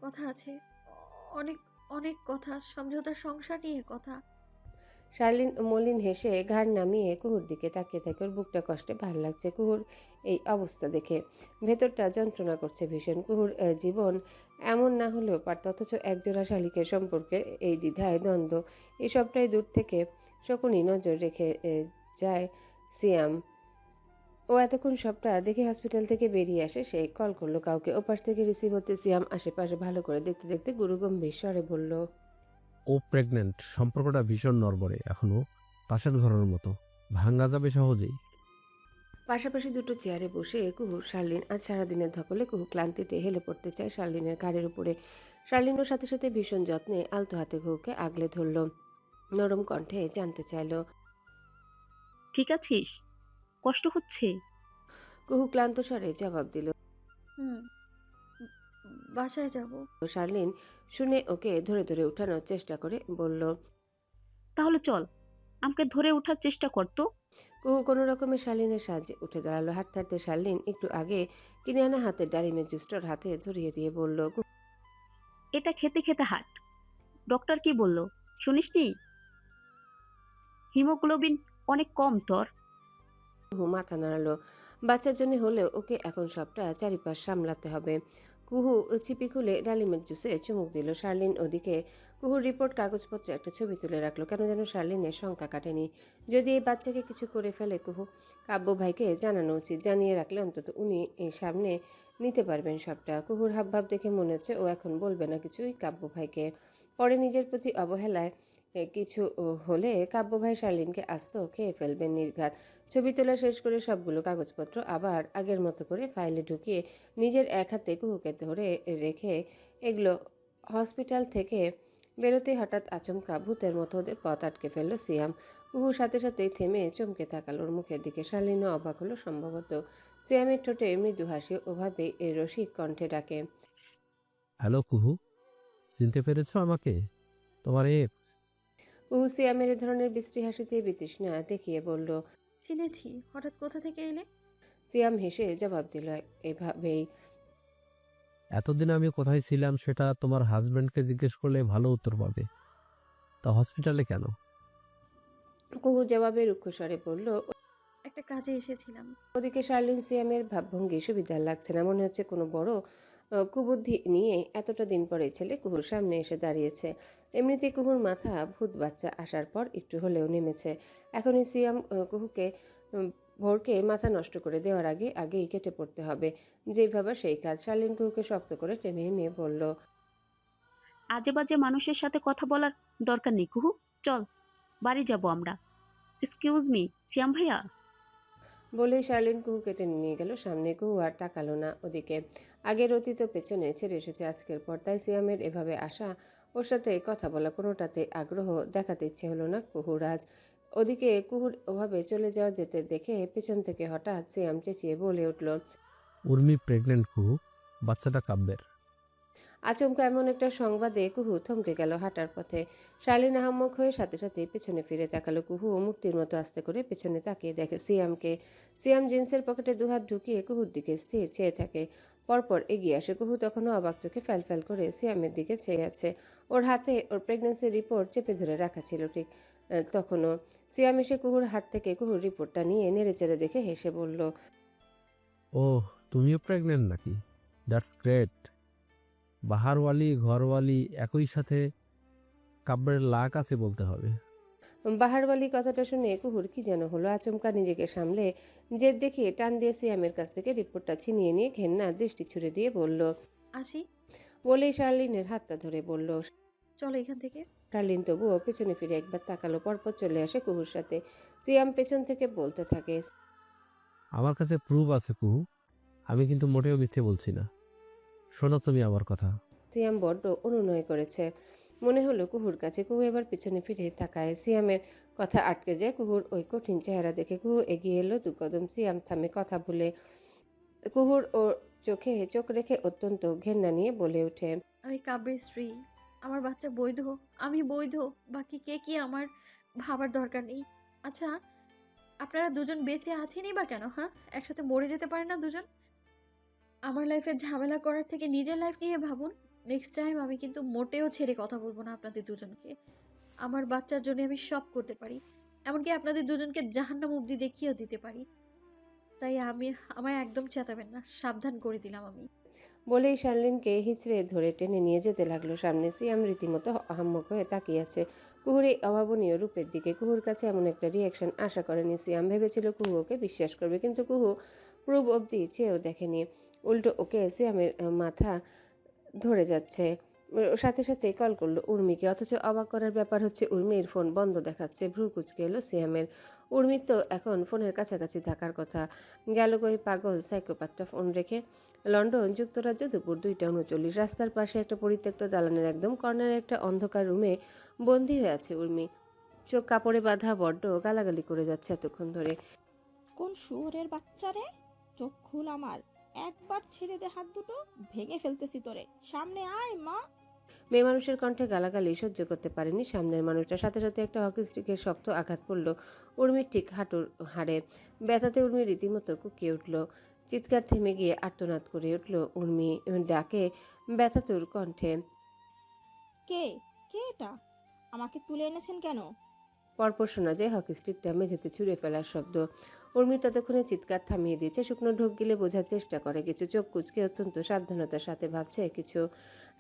S1: কথা আছে, অনেক অনেক কথা, সমঝোতার সংসার নিয়ে কথা।
S2: শার্লিন মলিন হেসে ঘাড় নামিয়ে কুহুর দিকে তাকিয়ে থাকে। ওর বুকটা কষ্টে ভার লাগছে কুহুর এই অবস্থা দেখে। ভেতরটা যন্ত্রণা করছে ভীষণ। কুহুর জীবন এমন না হলেও পারত, অথচ একজোড়া শালিকের সম্পর্কে এই দ্বিধায় দ্বন্দ্ব, এসবটাই দূর থেকে শকুনি নজর রেখে যায় সিয়াম। ও এতক্ষণ সবটা দেখে হসপিটাল থেকে বেরিয়ে আসে। সে কল করলো কাউকে। ওপাশ থেকে রিসিভ হতে সিয়াম আশেপাশে ভালো করে দেখতে দেখতে গুরুগম্ভীর স্বরে বলল।
S7: ও প্রেগনেন্ট। সম্পর্কটা ভীষণ নড়বড়ে, এখনো তাসের ঘরের মতো ভাঙা যাবে সহজেই।
S2: পাশাপাশি দুটো চেয়ারে বসে কুহু শার্লিন। আজ সারাদিনের ধকলে কুহু ক্লান্তিতে হেলে পড়তে চায় শার্লিনের ঘাড়ের উপরে। শার্লিন ওর সাথে সাথে ভীষণ যত্নে আলতো হাতে কুহুকে আগলে ধরল, নরম কণ্ঠে জানতে চাইল।
S3: ঠিক আছিস? কষ্ট হচ্ছে?
S2: কুহু ক্লান্ত স্বরে জবাব দিল।
S1: হুম, বাসায় যাব।
S2: শার্লিন শুনে ওকে ধরে ধরে উঠানোর চেষ্টা করে বলল।
S3: তাহলে চল, আমাকে ধরে ওঠার চেষ্টা কর তো।
S2: কুহু কোনো রকমের শার্লিনের সাহায্যে উঠে দাঁড়ালো। হাঁটতে হাঁটতে শার্লিন একটু আগে কিনে আনা হাতের ডালিমের জুসটার হাতে ধরিয়ে দিয়ে বলল।
S3: এটা খেতে খেতে হাঁট। ডক্টর কি বলল? শুনিসনি? হিমোগ্লোবিন অনেক কম তোর।
S2: কুহু মাথা নাড়ালো। বাচ্চার জন্য হলেও ওকে এখন সবটা চারিপাশ সামলাতে হবে। কুহু চিপি খুলে ডালিমের জুসে চুমুক দিল। শার্লিন ওদিকে কুহুর রিপোর্ট কাগজপত্রে একটা ছবি তুলে রাখলো। কেন যেন শার্লিনের শঙ্কা কাটেনি। যদি এই বাচ্চাকে কিছু করে ফেলে কুহু, কাব্য ভাইকে জানানো উচিত। জানিয়ে রাখলে অন্তত উনি এই সামনে নিতে পারবেন সবটা। কুহুর হাবভাব দেখে মনে হচ্ছে ও এখন বলবে না কিছুই কাব্য ভাইকে। পরে নিজের প্রতি অবহেলায় কিছু হলে কাব্য ভাই শার্লিনকে আস্ত খেয়ে ফেলবেন নির্ঘাত। ছবি তোলা শেষ করে সবগুলো কাগজপত্র আবার আগের মতো করে ফাইলে ঢুকিয়ে নিজের এক হাতে কুহুকে ধরে রেখে এগুলো হসপিটাল থেকে বেরোতে হঠাৎ আচমকা ভূতের মতো ওদের পথ আটকে ফেলল সিয়াম। কুহু সাথে সাথেই থেমে চমকে তাকাল ওর মুখের দিকে। শালীনও অবাক হলো সম্ভবত। সিয়ামের ঠোঁটে মৃদু হাসি, ওভাবে রসিক কণ্ঠে ডাকে,
S7: হ্যালো কুহু, চিনতে পেরেছো আমাকে? তোমার এক্স।
S2: কুহু সিয়ামের এ ধরনের বিশ্রী হাসিতে বিতৃষ্ণা দেখিয়ে বলল।
S1: চিনেছি, হঠাৎ কোথা থেকে এলে?
S2: সিয়াম হেসে জবাব দিল, এভাবেই।
S7: এতদিন আমি কোথায় ছিলাম সেটা তোমার হাজবেন্ডকে জিজ্ঞেস করলে ভালো উত্তর পাবে। তা হসপিটালে কেন?
S2: কুহু জবাবে রুক্ষ স্বরে বলল।
S1: একটা কাজে এসেছিলাম।
S2: ওদিকে শার্লিন সিয়ামের ভাবভঙ্গি সুবিধার লাগছে না। মনে হচ্ছে কোনো বড় কুবুদ্ধি নিয়ে এতটা দিন পরে ছেলে কুহুর সামনে এসে দাঁড়িয়েছে। এমনিতে কুহুর মাথা ভূত বাচ্চা আসার পর একটু হলেও নেমেছে। এখনই সিয়াম কুহুকে ভোরকে মাথা নষ্ট করে দেওয়ার আগেই কেটে পড়তে হবে। যেই ভাবা সেই কাজ। শার্লিন কুহুকে শক্ত করে টেনে নিয়ে বলল,
S3: আজে বাজে মানুষের সাথে কথা বলার দরকার নেই কুহু। চল, বাড়ি যাব আমরা। এক্সকিউজ মি, শ্যাম ভাইয়া।
S2: বলেই শার্লিন কুহুকে টেনে নিয়ে গেল সামনে। কুহু আর তাকালো না ওদিকে। আগের অতীত পেছনে ছেড়ে এসেছে আজকের পর। তাই সিয়ামের এভাবে আসা, ওর সাথে কথা বলা, কোনোটাতে আগ্রহ দেখাতে ইচ্ছে হলো না কুহুর আজ। ওদিকে কুহুর ওভাবে চলে যাওয়া যেতে দেখে পেছন থেকে হঠাৎ সিয়াম চেঁচিয়ে বলে উঠল।
S7: উর্মি প্রেগনেন্ট কুহু, বাচ্চাটা কাব্যের।
S2: আচমকা এমন একটা সংবাদে কুহু থমকে গেল হাঁটার পথে। শার্লিন আহাম্মক হয়ে সাথে সাথে পেছনে ফিরে তাকালো। কুহু মূর্তির মতো আস্তে করে পেছনে তাকিয়ে দেখে সিয়ামকে। সিয়াম জিন্সের পকেটে দুহাত ঢুকিয়ে কুহুর দিকে স্থির চেয়ে থাকে। পরপর এগিয়ে আসে। কুহু তখনও অবাক চোখে ফ্যাল করে সিয়ামের দিকে চেয়ে আছে। ওর হাতে ওর প্রেগন্যান্সির রিপোর্ট চেপে ধরে রাখা ছিল ঠিক তখনও। সিয়াম এসে কুহুর হাত থেকে কুহুর রিপোর্টটা নিয়ে নেড়েচেড়ে দেখে হেসে বলল,
S7: ওহ, তুমিও প্রেগনেন্ট নাকি? That's great. বাহারওয়ালি ঘরওয়ালি একই সাথে, কাব্যের লাক আছে বলতে হবে।
S2: বাহারওয়ালি কথাটা শুনে কুহুর কি যেন হলো। আচমকা নিজেকে সামলে জেদ দেখিয়ে টান দিয়ে সিয়ামের কাছ থেকে রিপোর্টটা ছিনিয়ে নিয়ে ঘেন্না দৃষ্টি ছুড়ে দিয়ে বলল,
S1: আসি।
S2: বলেই শার্লিনের হাতটা ধরে বলল।
S1: চলো এখান থেকে।
S2: শার্লিন তবুও পেছনে ফিরে একবার তাকালো। পরপর চলে আসে কুহুর সাথে। সিয়াম পেছন থেকে বলতে থাকে,
S7: আমার কাছে প্রুফ আছে কুহু, আমি কিন্তু মোটেও মিথ্যে বলছি না। শোনো তুমি আমার কথা।
S2: সিয়াম বড্ড অনুনয় করেছে মনে হলো কুহুর কাছে। কুহু এবার পিছনে ফিরে তাকায়। সিয়ামের কথা আটকে যায় কুহুর ওই কঠিন চেহারা দেখে। কুহু এগিয়ে এলো দু কদম। সিয়াম থামে কথা ভুলে। কুহুর ওর চোখে চোখ রেখে অত্যন্ত ঘেন্না নিয়ে বলে ওঠে,
S1: আমি কাব্যের স্ত্রী। আমার বাচ্চা বৈধ। আমি বৈধ। বাকি কে কি আমার ভাবার দরকার নেই। আচ্ছা, আপনারা দুজন বেঁচে আছেনই বা কেন? হ্যাঁ, একসাথে মরে যেতে পারে না দুজন? আমার লাইফে ঝামেলা করার থেকে নিজের লাইফ নিয়ে ভাবুন। নেক্সট টাইম আমি কিন্তু মোটেও ছেড়ে কথা বলবো না আপনাদের দুজনকে। আমার বাচ্চার জন্য আমি সব করতে পারি। এমনকি আপনাদের দুজনকে জাহান্নাম অবধি দেখিয়েও দিতে পারি। তাই আমায় একদম চেতাবেন না, সাবধান করে দিলাম আমি।
S2: বলেই শার্লিনকে হিচড়ে ধরে টেনে নিয়ে যেতে লাগলো সামনে। সিয়াম রীতিমতো আহাম্মক হয়ে তাকিয়ে আছে কুহুর এই অভাবনীয় রূপের দিকে। কুহুর কাছে এমন একটা রিয়াকশন আশা করেনি সিয়াম। ভেবেছিল কুহু ওকে বিশ্বাস করবে, কিন্তু কুহু প্রুভ অব্দি চেয়েও দেখেনি। উল্টো ওকে সিয়ামের মাথা ধরে যাচ্ছে। সাথে সাথে কল করলো উর্মিকে। অথচ অবাক করার ব্যাপার হচ্ছে উর্মির ফোন বন্ধ দেখাচ্ছে। ভ্রু কুচকে এলো সিয়ামের। উর্মির তো এখন ফোনের কাছাকাছি থাকার কথা। গেল কই পাগল সাইকোপ্যাথটা ফোন রেখে। লন্ডন যুক্তরাজ্য দুপুর 2:39। রাস্তার পাশে একটা পরিত্যক্ত দালানের একদম কর্নারে একটা অন্ধকার রুমে বন্দী হয়ে আছে উর্মি। চোখ কাপড়ে বাঁধা, বড্ড গালাগালি করে যাচ্ছে এতক্ষণ ধরে।
S8: কোন শুয়োরের বাচ্চা রে? চোখ খুল আমার। একবার ছেড়ে দে হাত দুটো, ভেঙে ফেলতেছি তোরে। সামনে আয় মা।
S2: মেয়ে মানুষের কণ্ঠে গালাগালি সহ্য করতে পারেনি সামনের মানুষটা। সাথে সাথে একটা হকি স্টিকের শক্ত আঘাত পড়ল উর্মির ঠিক হাঁটুর হাড়ে। ব্যথাতে উর্মি রীতিমতো কুকিয়ে উঠল। চিৎকার থেমে গিয়ে আর্তনাদ করে উঠল উর্মি। ডাকে ব্যথাতুর কণ্ঠে,
S8: কে কে এটা? আমাকে তুলে এনেছেন কেন?
S2: পরপর শোনা যায় হকি স্টিকটা মেঝেতে ছুঁড়ে ফেলার শব্দ। উর্মি ততক্ষণে চিৎকার থামিয়ে দিয়েছে, শুকনো ঢোক গিলে বোঝার চেষ্টা করে কিছু, চোখ কুঁচকে অত্যন্ত সাবধানতার সাথে ভাবছে কিছু।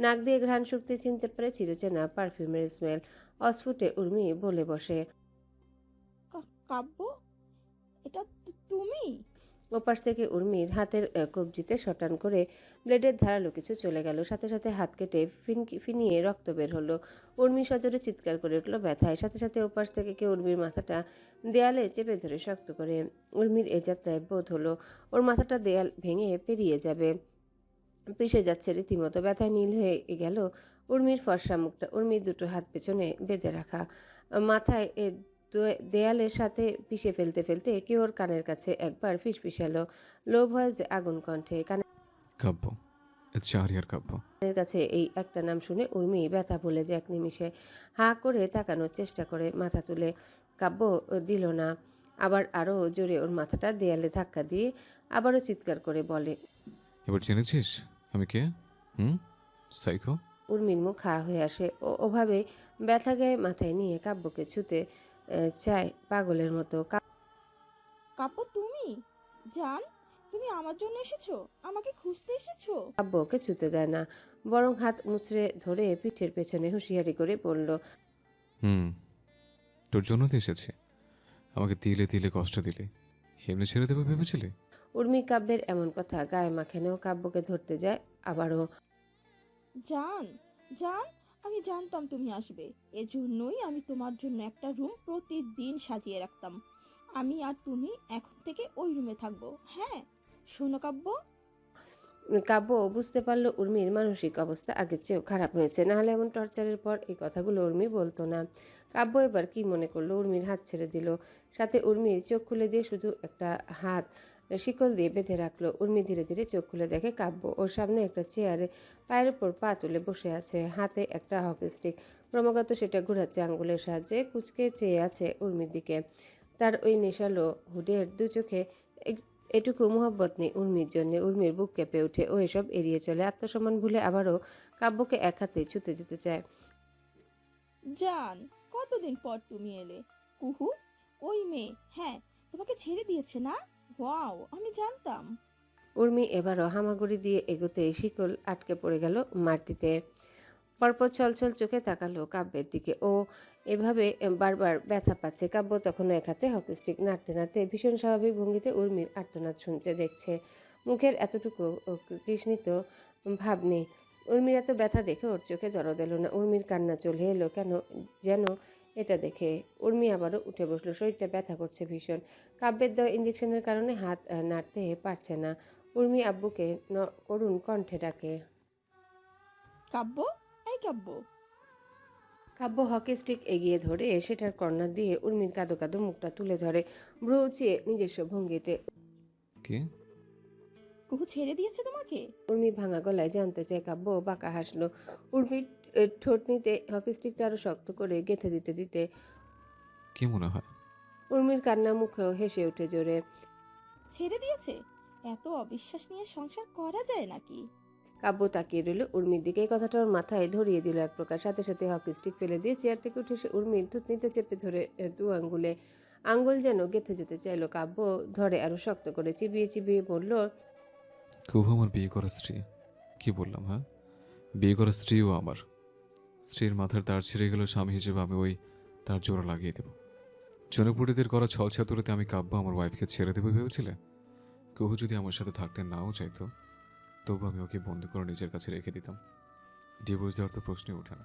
S2: নাক দিয়ে ঘ্রাণ শুকতে চিনতে পারে চিরচেনা পারফিউমের স্মেল। অস্ফুটে উর্মি বলে বসে।
S8: কাব্য, এটা তুমি?
S2: ওপাশ থেকে উর্মির হাতের কবজিতে শটান করে ব্লেডের ধারালো কিছু চলে গেল, সাথে সাথে হাত কেটে ফিনিয়ে রক্ত বের হলো। উর্মি সজোরে চিৎকার করে উঠল ব্যথায়, সাথে সাথে ওপাশ থেকে কেউ উর্মির মাথাটা দেয়ালে চেপে ধরে শক্ত করে। উর্মির এ যাত্রায় বোধ হলো ওর মাথাটা দেয়াল ভেঙে পেরিয়ে যাবে, পিষে যাচ্ছে রীতিমতো। ব্যথায় নীল হয়ে গেল উর্মির ফর্সা মুখটা। উর্মির দুটো হাত পেছনে বেঁধে রাখা, মাথায় দেয়ালের সাথে পিষে ফেলতে ফেলতে কেউ ওর কানের কাছে একবার ফিসফিসালো, লো ভয়েসে আগুন কণ্ঠে।
S5: কাব্য, ইটস শাহরিয়ার কাব্য।
S2: কানের কাছে এই একটা নাম শুনে উর্মি ব্যথা ভুলে যায় এক নিমিষে। হাঁ করে তাকানোর চেষ্টা করে, মাথা তুলে। কাব্য দিল না, আবার আরও জোরে ওর মাথাটা দেয়ালে ধাক্কা দিয়ে আবারও চিৎকার করে বলে।
S5: এবার জেনেছিস আমি কে? সাইকো।
S2: উর্মির মুখ হা হয়ে আসে। ওভাবে ব্যথা গায়ে মাথায় নিয়ে কাব্যকে ছুতে চায় পাগলের মতো।
S8: কাব্য, তুমি? জান, তুমি আমার জন্য এসেছো? আমাকে খুঁজতে এসেছো?
S2: কাব্যকে ছুতে দেয় না, বরং হাত মুচড়ে ধরে পিঠের পেছনে হুঁশিয়ারি করে বলল।
S5: তোর জন্য তো এসেছি। আমাকে তিলে তিলে কষ্ট দিলে, এমনি ছেড়ে দেবে ভেবেছিলে?
S2: উর্মি কাব্যের এমন কথা গায়ে মাখেনেও কাব্যকে ধরতে যায় আবারও।
S8: জান, জান, আমি জানতাম তুমি আসবে। এজন্যই আমি তোমার জন্য একটা রুম প্রতিদিন সাজিয়ে রাখতাম। আমি আর তুমি এখন থেকে ওই রুমে থাকবো। হ্যাঁ, শোনো কাব্য।
S2: কাব্য বুঝতে পারলো উর্মির মানসিক অবস্থা আগের চেয়েও খারাপ হয়েছে, নাহলে এমন টর্চারের পর এই কথাগুলো উর্মি বলতো না। কাব্য এবার কি মনে করলো, উর্মির হাত ছেড়ে দিল, সাথে উর্মির চোখ খুলে দিয়ে শুধু একটা হাত শিকল দিয়ে বেঁধে রাখলো। উর্মি ধীরে ধীরে চোখ খুলে দেখে কাব্য ওর সামনে একটা চেয়ারে পায়ের উপর পা তুলে বসে আছে, হাতে একটা হকি স্টিক। ক্রমাগত সেটা ঘোরাচ্ছে আঙ্গুলের সাহায্যে, কুচকে চেয়ে আছে উর্মির দিকে। তার ওই নেশালো হুডের দু চোখে এটুকু মোহব্বত নেই উর্মির জন্য। উর্মির বুক কেঁপে ওঠে, ও এসব এড়িয়ে চলে, আত্মসম্মান ভুলে আবারও কাব্যকে এক হাতে ছুতে যেতে চায়।
S8: জান, কতদিন পর তুমি এলে। কুহু, ওই মেয়ে, হ্যাঁ, তোমাকে ছেড়ে দিয়েছে না? ওয়াও, আমি জানতাম।
S2: উর্মি এবারও হামাগুড়ি দিয়ে এগোতে শিকল আটকে পড়ে গেল মাটিতে। পরপর ছলছল চোখে তাকালো কাব্যের দিকে। ও এভাবে বারবার ব্যথা পাচ্ছে। কাব্য তখনও এক হাতে হকি স্টিক নাড়তে নাড়তে ভীষণ স্বাভাবিক ভঙ্গিতে উর্মির আর্তনাদ শুনছে, দেখছে। মুখের এতটুকু কৃষ্ণিত ভাব নেই। উর্মির এত ব্যথা দেখে ওর চোখে দরদ এলো না। উর্মির কান্না চলে এলো কেন যেন এটা দেখে। উর্মি আবারও উঠে বসলো, শরীরটা ব্যথা করছে ভীষণ। কাব্যের দেওয়া ইঞ্জেকশনের কারণে হাত নাড়তে পারছে না। উর্মি আব্বুকে করুণ কণ্ঠে ডাকে।
S8: কাব্য, এই কাব্য।
S2: কাব্য হকি স্টিক এগিয়ে ধরে সেটার কর্নার দিয়ে উর্মির কাদো কাদো মুখটা তুলে ধরে, ভ্রু উঁচিয়ে নিজস্ব ভঙ্গিতে।
S5: কে?
S8: কুহু ছেড়ে দিয়েছে তোমাকে?
S2: উর্মি ভাঙা গলায় জানতে চায়। কাব্য বাঁকা হাসলো। উর্মির ঠোঁট নিতে হকি স্টিকটা আরো শক্ত করে গেঁথে দিতে দিতে
S5: কি মনে হয়?
S2: উর্মির কান্না মুখেও হেসে ওঠে জোরে।
S8: ছেড়ে দিয়েছে? এত অবিশ্বাস নিয়ে সংসার করা যায় নাকি?
S2: কাব্য তাকিয়ে রইল উর্মির দিকে। এই কথাটা ওর মাথায় ধরিয়ে দিল এক প্রকার। সাথে সাথে হকি স্টিক ফেলে দিয়ে চেয়ার থেকে উঠে এসে উর্মির থুতনিটা চেপে ধরে দু আঙ্গুলে আঙ্গুল যেন গেঁথে যেতে চাইলো। কাব্য ধরে আরো শক্ত করে, চিবিয়ে চিবিয়ে বলল।
S5: কুহু আমার বিয়ে করা স্ত্রী। কি বললাম? হ্যাঁ, বিয়ে করা স্ত্রীও আমার। স্ত্রীর মাথার তার ছিঁড়ে গেল, স্বামী হিসেবে আমি ওই তার জোড়া লাগিয়ে দেব। জনপুরীদের করা ছল ছাতুরিতে আমি কাব্য আমার ওয়াইফকে ছেড়ে দেবো ভেবেছিলে? কুহু যদি আমার সাথে থাকতে নাও চাইতো, তবু আমি ওকে বন্দি করে নিজের কাছে রেখে দিতাম। ডিভোর্স দেওয়ার তো প্রশ্নই ওঠে না।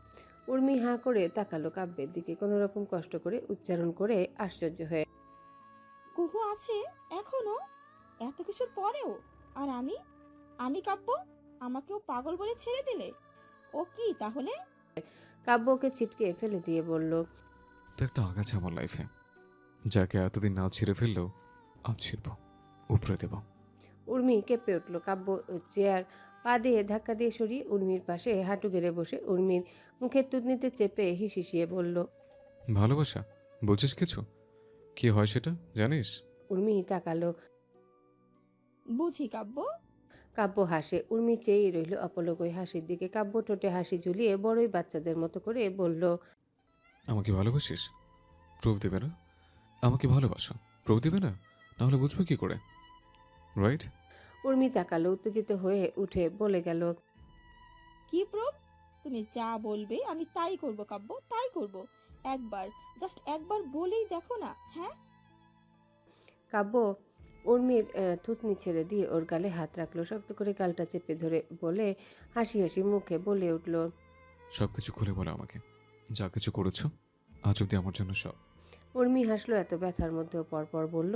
S2: উর্মি হাঁ করে তাকালো কাব্যের দিকে, কোনো রকম কষ্ট করে উচ্চারণ করে আশ্চর্য হয়ে।
S8: কুহু আছে এখনো, এত কিছুর পরেও? আর আমি, আমি কাব্য, আমাকেও পাগল বলে ছেড়ে দিলে? ও কি তাহলে?
S2: কাব্যকে ছিটকে ফেলে দিয়ে বলল।
S5: তো একটা আগাছে আমার লাইফে, যাকে এতদিন না ছিঁড়ে ফেললেও আজ ছিঁড়ব, উপরে দেব।
S2: উর্মি কেঁপে উঠল। কাব্য চেয়ার পা দিয়ে ধাক্কা দিয়ে সরিয়ে উর্মির পাশে হাঁটু গেড়ে বসে উর্মির মুখের তুতনিতে চেপে হিসিয়ে বলল।
S5: ভালোবাসা বুঝিস কিছু? কি হয় সেটা জানিস?
S2: উর্মি তাকালো।
S8: বুঝি কাব্য।
S2: কাব্য হাসে। উর্মি চেয়েই রইল অপলক ওই হাসির দিকে। কাব্য ঠোঁটে হাসি ঝুলিয়ে বড়ই বাচ্চাদের মতো করে বলল।
S5: আমাকে ভালোবাসিস? প্রুফ দেবে না? আমাকে ভালোবাসো, প্রুফ দেবে না? নাহলে বুঝবে কি করে? রাইট?
S2: উর্মি তাকালো, উত্তেজিত হয়ে উঠে বলে গেল,
S8: কি প্রুফ? তুমি যা বলবে আমি তাই করব কাব্য, তাই করব। একবার, জাস্ট একবার বলেই দেখো না। হ্যাঁ,
S2: কাব্য উর্মির থুতনি ছেড়ে দিয়ে ওর গালে হাত রাখলো, শক্ত করে গালটা চেপে ধরে বলে হাসি হাসি মুখে বলে উঠল,
S5: সবকিছু খুলে বলো আমাকে, যা কিছু করেছো আজ অব্দি আমার জন্য সব।
S2: উর্মি হাসলো এত ব্যথার মধ্যেও, পরপর বলল,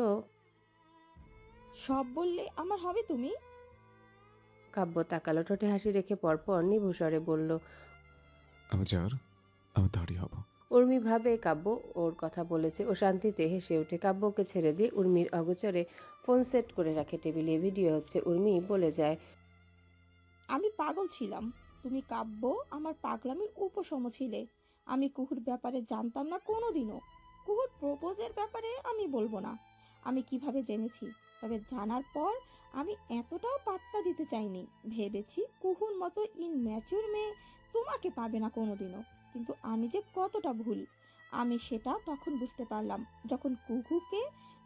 S8: সব বললে আমার হবে তুমি?
S2: কাব্য তাকালো, ঠোঁটে হাসি রেখে পরপর নিভুস্বরে বলল,
S5: আমি যার, আমি তারই হব।
S2: উর্মি ভাবে কাব্য ওর কথা বলেছে। ও শান্তিতে হেসে ওঠে। কাব্যকে ছেড়ে দিয়ে উর্মির অগোচরে ফোন সেট করে রাখে টেবিলে। ভিডিও হচ্ছে। উর্মি বলে যায়,
S8: আমি পাগল ছিলাম, তুমি কাব্য আমার পাগলামির উপশম ছিলে। আমি কুহুর ব্যাপারে জানতাম না কোনোদিনও। কুহুর প্রপোজের ব্যাপারে আমি বলবো না আমি কিভাবে জেনেছি, তবে জানার পর আমি এতটাও পাত্তা দিতে চাইনি। ভেবেছি কুহুর মতো ইনম্যাচিউর মেয়ে তোমাকে পাবে না কোনোদিনও। কিন্তু আমি যে কতটা ভুল, আমি সেটা তখন বুঝতে পারলাম যখন কুহুকে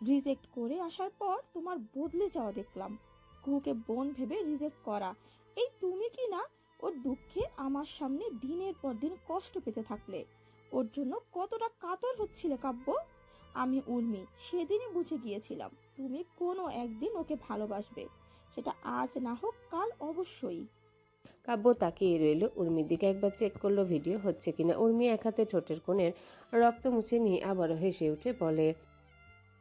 S8: রিজেক্ট করে আসার পর তোমার বদলে যাওয়া দেখলাম। কুহুকে বোন ভেবে রিজেক্ট করা, এই তুমি কি না ওর দুঃখে আমার সামনে দিনের পর দিন কষ্ট পেতে থাকলে। ওর জন্য কতটা কাতর হচ্ছিলে কাব্য। আমি উর্মি সেদিনই বুঝে গিয়েছিলাম তুমি কোনো একদিন ওকে ভালোবাসবে, সেটা আজ না হোক কাল অবশ্যই।
S2: কাব্য তাকিয়ে রইল উর্মির দিকে। একবার চেক করলো ভিডিও হচ্ছে কিনা। উর্মি এক হাতে ঠোঁটের কোণের রক্ত মুছে নিয়ে আবারও হেসে উঠে বলে,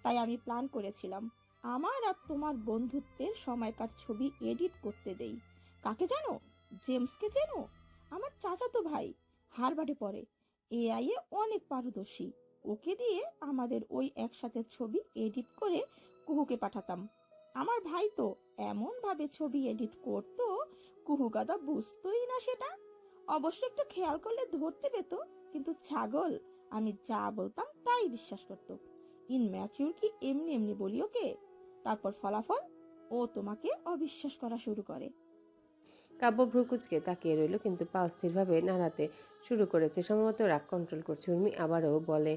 S8: তাই আমি প্ল্যান করেছিলাম আমার আর তোমার বন্ধুত্বের সময়কার ছবি এডিট করতে দেই। কাকে জানো? জেমসকে চেনো? আমার চাচাতো ভাই, হারবার্ডে পড়ে, এআই এ অনেক পারদর্শী। ওকে দিয়ে আমাদের ওই একসাথে ছবি এডিট করে কুহুকে পাঠাতাম। আমার ভাই তো এমন ভাবে ছবি এডিট করতো, কুহু গাদা বুঝতোই না সেটা। অবশ্য একটু খেয়াল করলে ধরতে পেত, কিন্তু ছাগল আমি যা বলতাম তাই বিশ্বাস করতো। ইনম্যাচিউর কি এমনি এমনি বলি ওকে? তারপর ফলাফল, ও তোমাকে অবিশ্বাস করা শুরু করে।
S2: কাব্য ভ্রুকুচকে তাকিয়ে রইল, কিন্তু পা অস্থিরভাবে নাড়াতে শুরু করেছে। সম্ভবত রাগ কন্ট্রোল করছে। উর্মি আবারও বলে,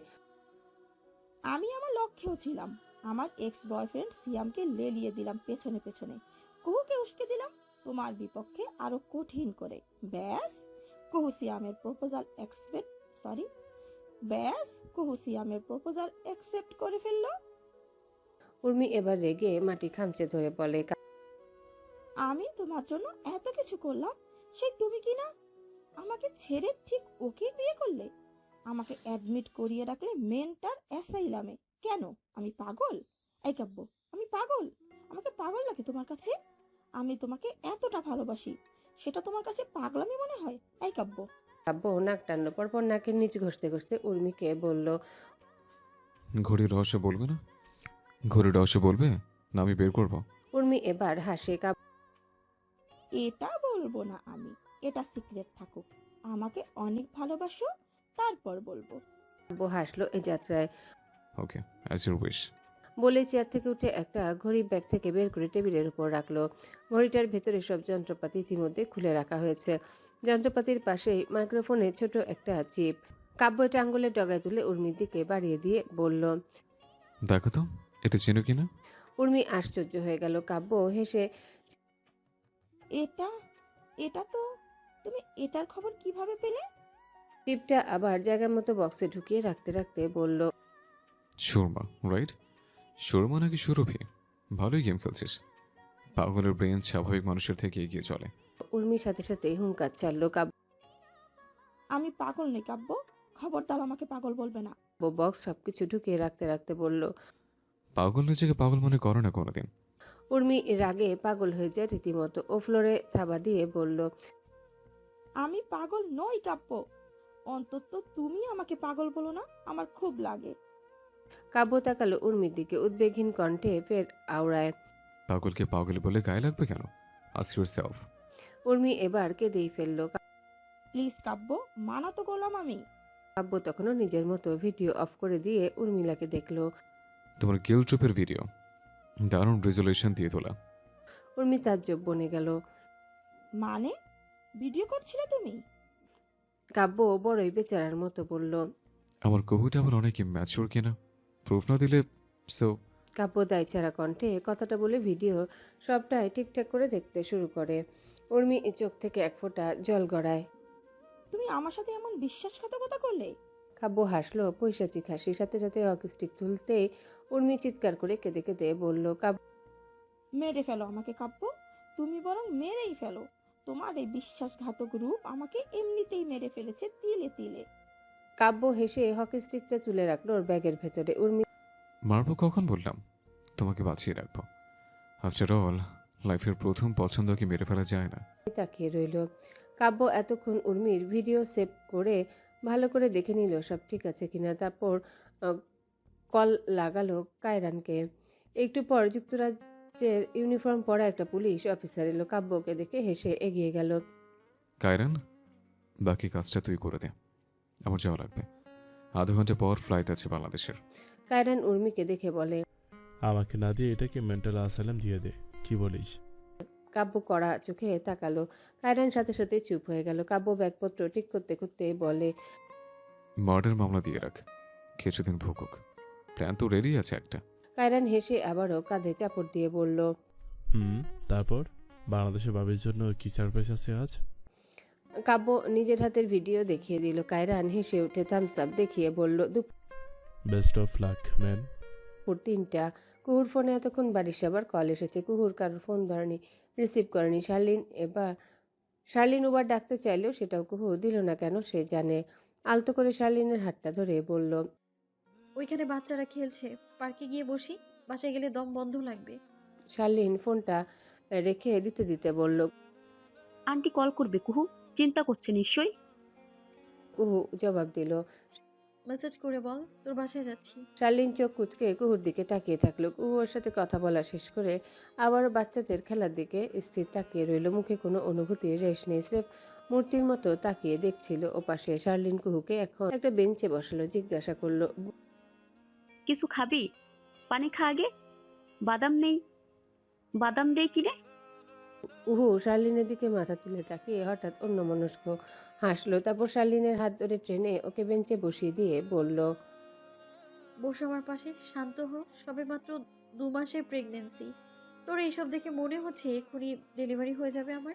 S8: আমি আমার লক্ষ্যেও ছিলাম। আমার এক্স বয়ফ্রেন্ড সিয়ামকে লেলিয়ে দিলাম পেছনে পেছনে, কুহুকে উস্কে দিলাম তোমার বিপক্ষে আরো কঠিন করে। ব্যাস, কুহু সিয়ামের প্রপোজাল অ্যাকসেপ্ট করে ফেললো।
S2: উর্মি এবার রেগে মাটি খামচে ধরে বলে,
S8: আমি তোমার জন্য এত কিছু করলাম, সেই তুমি কি না আমাকে ছেড়ে ঠিক ওকে বিয়ে করলে? আমাকে অ্যাডমিট করিয়ে রাখলে মেন্টাল অ্যাসাইলামে। কেন? আমি পাগল? এই কাব্য, আমি পাগল? আমাকে পাগল লাগে তোমার কাছে? আমি তোমাকে এতটা ভালোবাসি, সেটা তোমার কাছে পাগলামি মনে হয়? এই কাব্য।
S2: কাব্য নাক টানল। পরপর নাকের নিচ ঘষতে ঘষতে উর্মিকে বলল,
S5: ঘড়ির রহস্য বলবে না? ঘড়ির রহস্য বলবে না আমি বের করব?
S2: উর্মি এবার হাসে।
S8: এটা বলবো না আমি, এটা সিক্রেট থাকুক। আমাকে অনেক ভালোবাসো, তারপর বলবো।
S2: কাব্য হাসলো এই যাত্রায়।
S5: ওকে, অ্যাজ ইউর উইশ।
S2: বলে চেয়ার থেকে উঠে একটা ঘড়ি ব্যাগ থেকে বের করে টেবিলের উপর রাখলো। ঘড়িটার ভেতরে সব যন্ত্রপাতি ইতিমধ্যে খুলে রাখা হয়েছে। যন্ত্রপাতির পাশেই মাইক্রোফোনে ছোট একটা চিপ। কাব্য এটা আঙ্গুলের ডগায় তুলে উর্মির দিকে বাড়িয়ে দিয়ে বলল,
S5: দেখো তো এটা চেনো কিনা।
S2: উর্মি আশ্চর্য হয়ে গেল। কাব্য হেসে,
S8: এটা এটা তো, তুমি এটার খবর কিভাবে পেলে?
S2: চিপটা আবার জায়গার মতো বক্সে ঢুকিয়ে রাখতে রাখতে বলল,
S5: সুরমা, রাইট? সুরমা নাকি সুরভি? ভালোই গেম খেলছিস। পাগলের ব্রেন স্বাভাবিক মানুষের থেকে এগিয়ে চলে।
S2: উর্মির সাথে সাথে হুঙ্কার ছাড়লো। কাব্য
S8: আমি পাগল নই কাব্য, খবরদার আমাকে পাগল বলবে না।
S2: বক্স সবকিছু ঢুকিয়ে রাখতে রাখতে বলল।
S5: পাগল নিজেকে পাগল মনে করে না কোনোদিন।
S2: উর্মি রাগে পাগল হয়ে যায় রীতিমতো। ও ফ্লোরে থাবা দিয়ে বলল,
S8: আমি পাগল নই কাব্য, অন্তত তুমি আমাকে পাগল বলো না, আমার খুব লাগে।
S2: কাব্য তাকালো উর্মির দিকে, উদ্বেগহীন কণ্ঠে ফের আওড়ায়,
S5: পাগলকে পাগল বলে গায়ে লাগবে কেন? Ask yourself.
S2: উর্মি এবার কেঁদেই ফেললো।
S8: প্লিজ কাব্য, মানা তো করলাম আমি।
S2: কাব্য তখনও নিজের মতো ভিডিও অফ করে দিয়ে উর্মিলাকে দেখলো।
S5: তোমার গিল ট্রিপের ভিডিও দারুণ রেজলিউশন দিয়ে তোলা।
S2: উর্মি তাজ্জব বনে গেল।
S8: মানে ভিডিও করছিলে তুমি?
S2: কাব্য বড়ই বেচারার মতো বলল,
S5: আমার কুহুটা আবার অনেক ম্যাচিওর কিনা প্রুফ না দিলে সো
S2: কাব্য দায়চারা কণ্ঠে কথাটা বলে ভিডিও সবটাই ঠিকঠাক করে দেখতে শুরু করে। উর্মি চোখ থেকে এক ফোঁটা জল গড়ায়।
S8: তুমি আমার সাথে এমন বিশ্বাসঘাতকতা করলে?
S2: কাব্য হাসলো পৈশাচিক হাসি, সাথে সাথে হকি স্টিক তুলতেই উর্মি চিৎকার করে কেঁদে কেঁদে বলল,
S8: মেরে ফেলো আমাকে কাব্য, তুমি বরং মেরেই ফেলো। তোমার এই বিশ্বাসঘাতক রূপ আমাকে এমনিতেই মেরে ফেলেছে তিলে তিলে।
S2: কাব্য হেসে হকি স্টিকটা তুলে রাখলো ওর ব্যাগের ভেতরে। উর্মি
S5: মারবো কখন বললাম? তোমাকে বাঁচিয়ে রাখবো। আফটার অল লাইফের প্রথম পছন্দকে মেরে ফেলা যায় না।
S2: তাকিয়ে রইল। কাব্য এতক্ষণ উর্মির ভিডিও সেভ করে ভালো করে দেখে নিল সব ঠিক আছে কিনা। তারপর কল লাগালো কায়রানকে। একটু পর যুক্তরাজ্যের ইউনিফর্ম পরা একটা পুলিশ অফিসার এলো। কাব্যকে দেখে হেসে এগিয়ে গেল।
S5: কায়রান, বাকি কাজটা তুই করে দে, আমার যাওয়া লাগবে। আধা ঘন্টা পর ফ্লাইট আছে বাংলাদেশের।
S2: কায়রান উর্মিকে দেখে বলে,
S9: আমাকে না দিয়ে এটাকে মেন্টাল আসাইলাম দিয়ে দে, কি বলিস?
S2: কাব্য কড়া চোখে তাকালো। কায়রান সাথে সাথে চুপ হয়ে গেল। কাব্য ব্যাগপত্র ঠিক করতে করতে বলে,
S5: মার্ডার মামলা দিয়ে রাখ, কিছুদিন ভুগুক। প্ল্যান তো রেডি আছে একটা।
S2: কায়রান হেসে আবারও কাঁধে চাপড় দিয়ে বলল,
S9: তারপর বাংলাদেশের বাবির জন্য কি সারপ্রাইজ আছে আজ?
S2: কাব্য নিজের হাতের ভিডিও দেখিয়ে দিল। কায়রান হেসে উঠে থামস আপ দেখিয়ে বলল,
S9: বেস্ট অফ লাক ম্যান।
S2: দুপুর 3টা। কুহুর ফোনে এতক্ষণ বাড়ির সবার কল এসেছে। কুহুর কারোর ফোন ধরেনি, রিসিভ করেনি। শার্লিন উবার ডাকতে চাইলেও সেটাও কুহু দিল না। কেন সে জানে। আলতো করে শার্লিনের হাতটা ধরে বলল,
S1: ওইখানে বাচ্চারা খেলছে, পার্কে গিয়ে বসি, বাসায় গেলে দম বন্ধ লাগবে।
S2: শার্লিন ফোনটা রেখে দিতে দিতে বলল।
S3: আন্টি কল করবে কুহু, চিন্তা করছে নিশ্চয়ই।
S2: কুহু জবাব দিল।
S1: মেসেজ করে বল তোর বাসায় যাচ্ছি।
S2: শার্লিন চোখ কুচকে কুহুর দিকে তাকিয়ে থাকলো। কুহু ওর সাথে কথা বলা শেষ করে আবার বাচ্চাদের খেলার দিকে স্থির তাকিয়ে রইল। মুখে কোনো অনুভূতির রেশ নেই, স্রেফ মূর্তির মতো তাকিয়ে দেখছিল ওপাশে। শার্লিন কুহুকে এখন একটা বেঞ্চে বসালো। জিজ্ঞাসা করলো,
S3: কিছু খাবি? পানি খা আগে। বাদাম নেই, বাদাম দেই কিনে।
S2: কুহু শার্লিনের দিকে মাথা তুলে তাকিয়ে হঠাৎ অন্যমনস্ক হাসলো। তারপর শার্লিনের হাত ধরে ট্রেনে ওকে বেঞ্চে বসিয়ে দিয়ে বলল,
S1: বস আমার পাশে, শান্ত হ। সবে মাত্র 2 মাসের প্রেগন্যান্সি, তোর এইসব দেখে মনে হচ্ছে এক্ষুনি ডেলিভারি হয়ে যাবে আমার।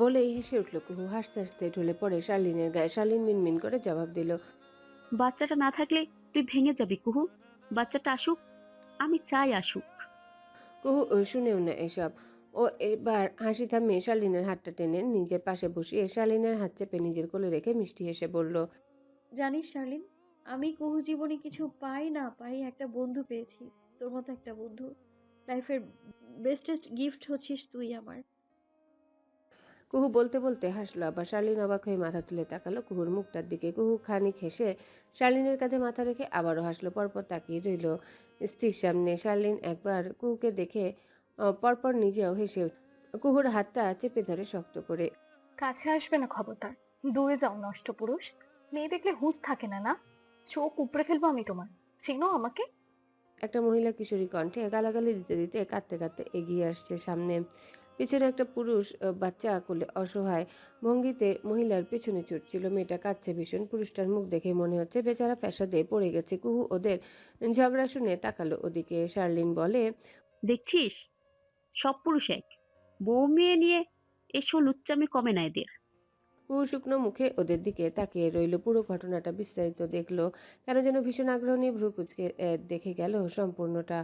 S2: বলেই হেসে উঠল কুহু। হাসতে হাসতে ঢলে পড়ে শার্লিনের গায়ে। শার্লিন মিনমিন করে জবাব দিল,
S3: বাচ্চাটা না থাকলে তুই ভেঙে যাবি কুহু। বাচ্চাটা আসুক, আমি চাই আসুক।
S2: কুহু শুনেও না এসব। ও এবার হাসি থামিয়ে শার্লিনের হাতটা টেনে নিজের পাশে বসিয়ে শার্লিনের হাত চেপে নিজের কোলে রেখে মিষ্টি হেসে বলল,
S1: জানিস শার্লিন, আমি কুহু জীবনে কিছু পাই না পাই একটা বন্ধু পেয়েছি, তোর মতো একটা বন্ধু। লাইফের বেস্টেস্ট গিফট হচ্ছিস তুই আমার।
S2: কুহু বলতে বলতে হাসলো। আবার শার্লিন অবাক হয়ে মাথা তুলে তাকালো কুহুর মুখটার দিকে। কুহু খানিক হেসে শার্লিনের কাঁধে মাথা রেখে আবারও হাসলো। পরপর তাকিয়ে রইল স্ত্রীর সামনে। শার্লিন একবার কুহুকে দেখে পরপর নিজেও হেসে কুহুর হাতটা চেপে ধরে শক্ত করে।
S10: কাছে আসবে না খবরদার, দূরে যাও নষ্ট পুরুষ। মেয়ে দেখলে হুঁশ থাকে না না, চোখ উপড়ে ফেলবো আমি তোমার, চেনো আমাকে?
S2: একটা মহিলা কিশোরী কণ্ঠে গালাগালি দিতে দিতে কাঁদতে কাঁদতে এগিয়ে আসছে সামনে। পিছনে একটা পুরুষ বাচ্চা কোলে অসহায় ভঙ্গিতে মহিলার পেছনে ছুটছিল। মেয়েটা কাঁদছে ভীষণ। পুরুষটার মুখ দেখে মনে হচ্ছে বেচারা ফ্যাসাদে পড়ে গেছে। কুহু ওদের ঝগড়া শুনে তাকালো ওদিকে। শার্লিন বলে,
S3: দেখছিস, সব পুরুষ এক, বউ মেয়ে নিয়ে এসো লুচ্চামি কমে না এদের।
S2: কুহু শুকনো মুখে ওদের দিকে তাকিয়ে রইল। পুরো ঘটনাটা বিস্তারিত দেখলো। কেন যেন ভীষণ আগ্রহ নিয়ে ভ্রু কুচকে দেখে গেল সম্পূর্ণটা।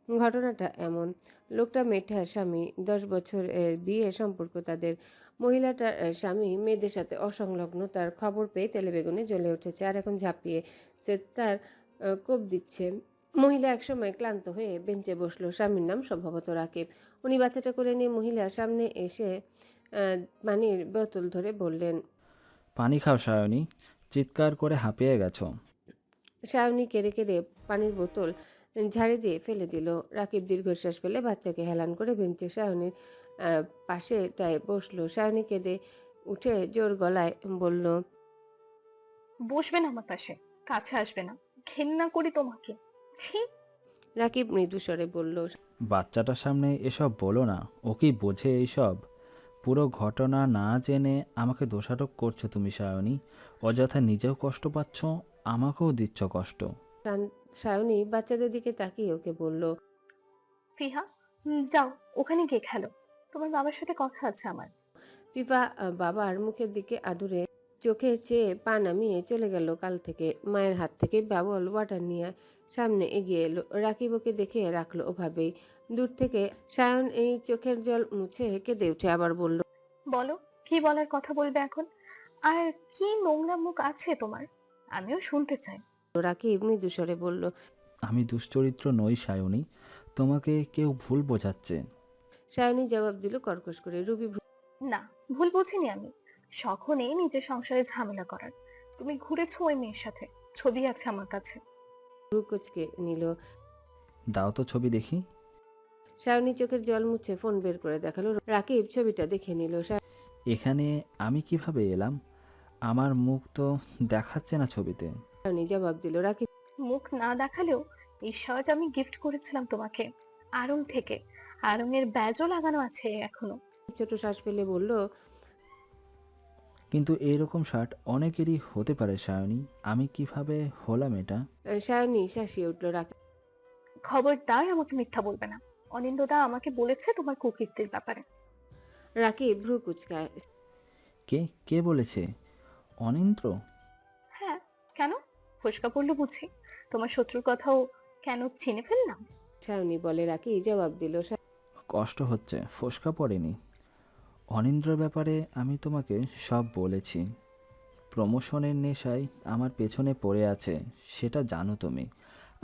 S2: ঘটনাটা এমন, লোকটা মেয়েটার স্বামী, 10 বছরের বিয়ে সম্পর্ক তাদের। মহিলাটার স্বামী মেয়েদের সাথে অসংলগ্ন। তার খবর পেয়ে তেলে বেগুনে জ্বলে উঠেছে আর এখন ঝাঁপিয়ে সে তার কোপ দিচ্ছে। মহিলা একসময় ক্লান্ত হয়ে বেঞ্চে বসলো। স্বামীর নাম সম্ভবত রাকিব। উনি বাচ্চাটা করে নিয়ে মহিলার সামনে এসে পানির বোতল ধরে বললেন,
S11: পানি খাও সায়নী, চিৎকার করে হাঁপিয়ে গেছো।
S2: সায়নী কেড়ে কেড়ে পানির বোতল ঝাড়ে দিয়ে ফেলে দিল। রাকিব দীর্ঘশ্বাস ফেলে বাচ্চাকে হেলান করে বেঞ্চে সায়নীর পাশেটায় বসলো। সায়নী কেঁদে উঠে জোর গলায় বলল,
S10: বসবে না আমার পাশে, কাছে আসবে না, ঘেন্না করি তোমাকে, ছি।
S2: রাকিব মৃদু স্বরে বলল,
S11: বাচ্চাটার সামনে এসব বলো না, ও কি বোঝে এইসব? পুরো ঘটনা না জেনে আমাকে দোষারোপ করছো তুমি সায়নী। অযথা নিজেও কষ্ট পাচ্ছ, আমাকেও দিচ্ছ কষ্ট।
S2: সায়নী বাচ্চাদের দিকে তাকিয়ে ওকে বলল,
S10: ফিহা, যাও ওখানে গিয়ে খেলো, তোমার বাবার সাথে কথা আছে আমার।
S2: ফিফা বাবার মুখের দিকে আদুরে চোখে চেয়ে পা নামিয়ে চলে গেল। কাল থেকে মায়ের হাত থেকে বাবল ওয়াটার নিয়ে সামনে এগিয়ে এলো। রাকিব ওকে দেখে রাখলো ওভাবেই। দূর থেকে সায়ন এই চোখের জল মুছে কেঁদে উঠে আবার বলল,
S10: বলো, কি বলার কথা বলবে এখন? আর কি নোংরা মুখ আছে তোমার, আমিও শুনতে চাই।
S2: রাকিব মৃদু স্বরে বলল,
S11: আমি দুশ্চরিত্র নই সায়নী, তোমাকে কেউ ভুল বোঝাচ্ছে।
S2: সায়নী জবাব দিল কর্কশ করে। রুবি
S10: না, ভুল বুঝিনি আমি। সখনে নিজের সংসারে ঝামেলা করার। তুমি ঘুরেছো ওই মেয়ের সাথে, ছবি আছে আমার কাছে।
S2: ভ্রু কুঁচকে নিল।
S11: দাও তো ছবি দেখি।
S2: সায়নী চোখের জল মুছে ফোন বের করে দেখালো। রাকিব ছবিটা দেখে নিল।
S11: এখানে আমি কিভাবে এলাম? আমার মুখ তো দেখাচ্ছে না ছবিতে।
S2: সায়নী জবাব দিল। রাকিব
S10: মুখ না দেখালেও এই শার্ট আমি গিফট করেছিলাম তোমাকে, আড়ং থেকে। আড়ং এর ব্যাজও লাগানো আছে এখনো।
S2: ছোট শ্বাস ফেলে বলল,
S11: কিন্তু এইরকম শার্ট অনেকেরই হতে পারে সায়নী, আমি কিভাবে হলাম এটা?
S2: সায়নী শাসিয়ে উঠল। রাকিব
S10: খবরদার আমাকে মিথ্যা বলবে না। অনিন্দদা আমাকে বলেছে তোমার কুকীর্তির ব্যাপারে।
S2: রাকিব ভ্রু কুচকায়।
S11: কে কে বলেছে? অনিন্দ্র?
S10: হ্যাঁ, কেন? ফসকা পড়লো বুঝি? তোমার শত্রুর কথাও কেন চিনে ফেললাম?
S2: সায়নী বলে। রাকিব জবাব দিল,
S11: কষ্ট হচ্ছে, ফোসকা পড়েনি। অনিন্দ্রর ব্যাপারে আমি তোমাকে সব বলেছি। প্রমোশনের নেশায় আমার পেছনে পড়ে আছে, সেটা জানো তুমি।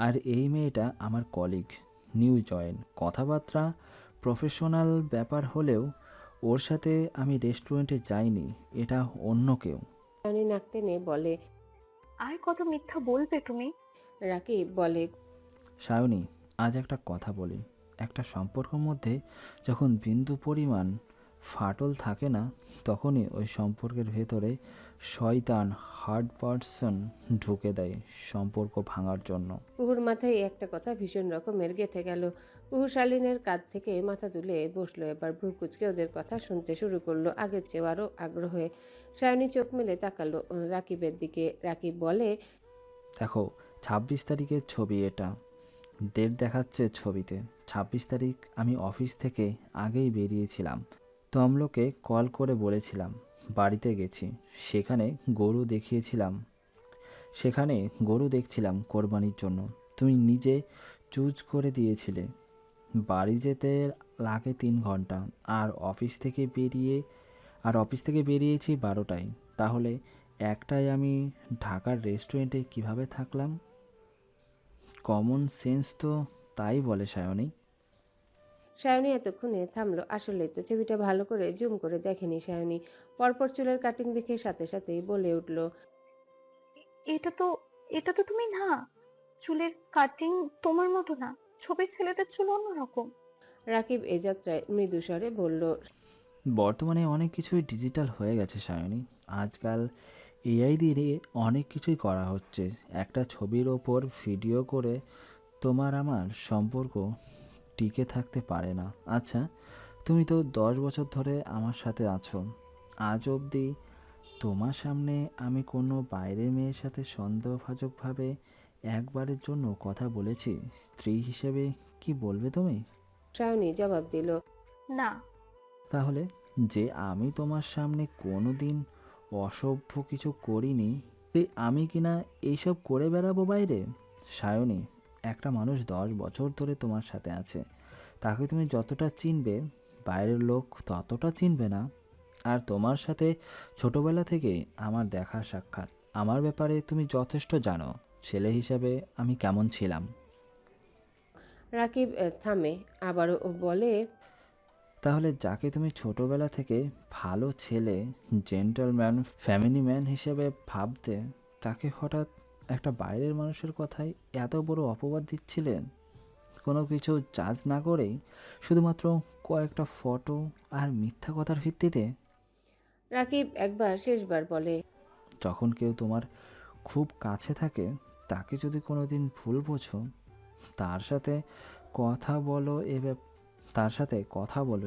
S11: আর এই মেয়েটা আমার কলিগ, নিউ জয়েন। কথাবার্তা প্রফেশনাল ব্যাপার হলেও ওর সাথে আমি রেস্টুরেন্টে যাইনি, এটা অন্য কেউ।
S2: সায়নী নাক টেনে বলে।
S10: আর কত মিথ্যা বলবে তুমি?
S2: রাকিব বলে,
S11: সায়নী, আজ একটা কথা বলি। একটা সম্পর্কের মধ্যে যখন বিন্দু পরিমাণ ফাটল থাকে না, তখনই ওই সম্পর্কের ভেতরে শয়তান হার্ড পার্সন ঢুকে দেয় সম্পর্ক ভাঙার জন্য।
S2: কুহুর মাথায় একটা কথা ভীষণ রকমের গেঁথে গেল। কুহু শালিনের কাঁধ থেকে মাথা তুলে বসলো। এবার ভ্রু কুচকে ওদের কথা শুনতে শুরু করলো, আগের চেয়ে আরও আগ্রহে। সায়নী চোখ মেলে তাকালো রাকিবের দিকে। রাকিব বলে,
S11: দেখো, 26 তারিখের ছবি এটা। ডেট দেখাচ্ছে ছবিতে 26 তারিখ। আমি অফিস থেকে আগেই বেরিয়েছিলাম। তমলোকে কল করে বলেছিলাম বাড়িতে গেছি। সেখানে গরু দেখছিলাম কোরবানির জন্য। তুমি নিজে চুজ করে দিয়েছিলে। বাড়ি যেতে লাগে 3 ঘন্টা। আর অফিস থেকে বেরিয়েছি 12টায়। তাহলে 1টায় আমি ঢাকার রেস্টুরেন্টে কিভাবে থাকলাম? কমন সেন্স তো তাই বলে সায়নী।
S2: সায়নী এতক্ষণে থামলো। আসলে তো ছবিটা ভালো করে জুম করে দেখেনি সায়নী। পরপর চুলের কাটিং দেখে সাথে সাথেই বলে উঠল,
S10: এটা তো তুমি না। চুলের কাটিং তোমার মতো না, ছবির ছেলেদের চুল অন্যরকম।
S2: রাকিব এ যাত্রায় মৃদু স্বরে বলল,
S11: বর্তমানে অনেক কিছুই ডিজিটাল হয়ে গেছে সায়নী। আজকাল এআই দিয়ে অনেক কিছুই করা হচ্ছে। একটা ছবির ওপর ভিডিও করে তোমার আমার সম্পর্ক টিকে থাকতে পারে না। আচ্ছা, তুমি তো 10 বছর ধরে আমার সাথে আছো। আজ অবধি তোমার সামনে আমি কোনো বাইরের মেয়ের সাথে সন্দেহভাজকভাবে একবারের জন্য কথা বলেছি? স্ত্রী হিসেবে কি বলবে তুমি?
S2: সায়নী জবাব দিল,
S10: না।
S11: তাহলে যে আমি তোমার সামনে কোনো দিন অসভ্য কিছু করিনি, আমি কিনা এইসব করে বেড়াবো বাইরে? সায়নী, একটা মানুষ 10 বছর ধরে তোমার সাথে আছে, তাকে তুমি যতটা চিনবে বাইরের লোক ততটা চিনবে না। আর তোমার সাথে ছোটবেলা থেকে আমার দেখা সাক্ষাৎ, আমার ব্যাপারে তুমি যথেষ্ট জানো ছেলে হিসাবে আমি কেমন ছিলাম।
S2: রাকিব থামে, আবারও বলে,
S11: তাহলে যাকে তুমি ছোটবেলা থেকে ভালো ছেলে, জেন্টলম্যান, ফ্যামিলি ম্যান হিসেবে ভাবতে, তাকে হঠাৎ একটা বাইরের মানুষের কথায় এত বড় অপবাদ দিচ্ছিলেন, কোনো কিছু জাজ না করেই, শুধুমাত্র কয়েকটা ফটো আর মিথ্যা কথার ভিত্তিতে।
S2: রাকিব একবার শেষবার বলে,
S11: যখন কেউ তোমার খুব কাছে থাকে, তাকে যদি কোনো দিন ভুল বোঝো, তার সাথে কথা বলো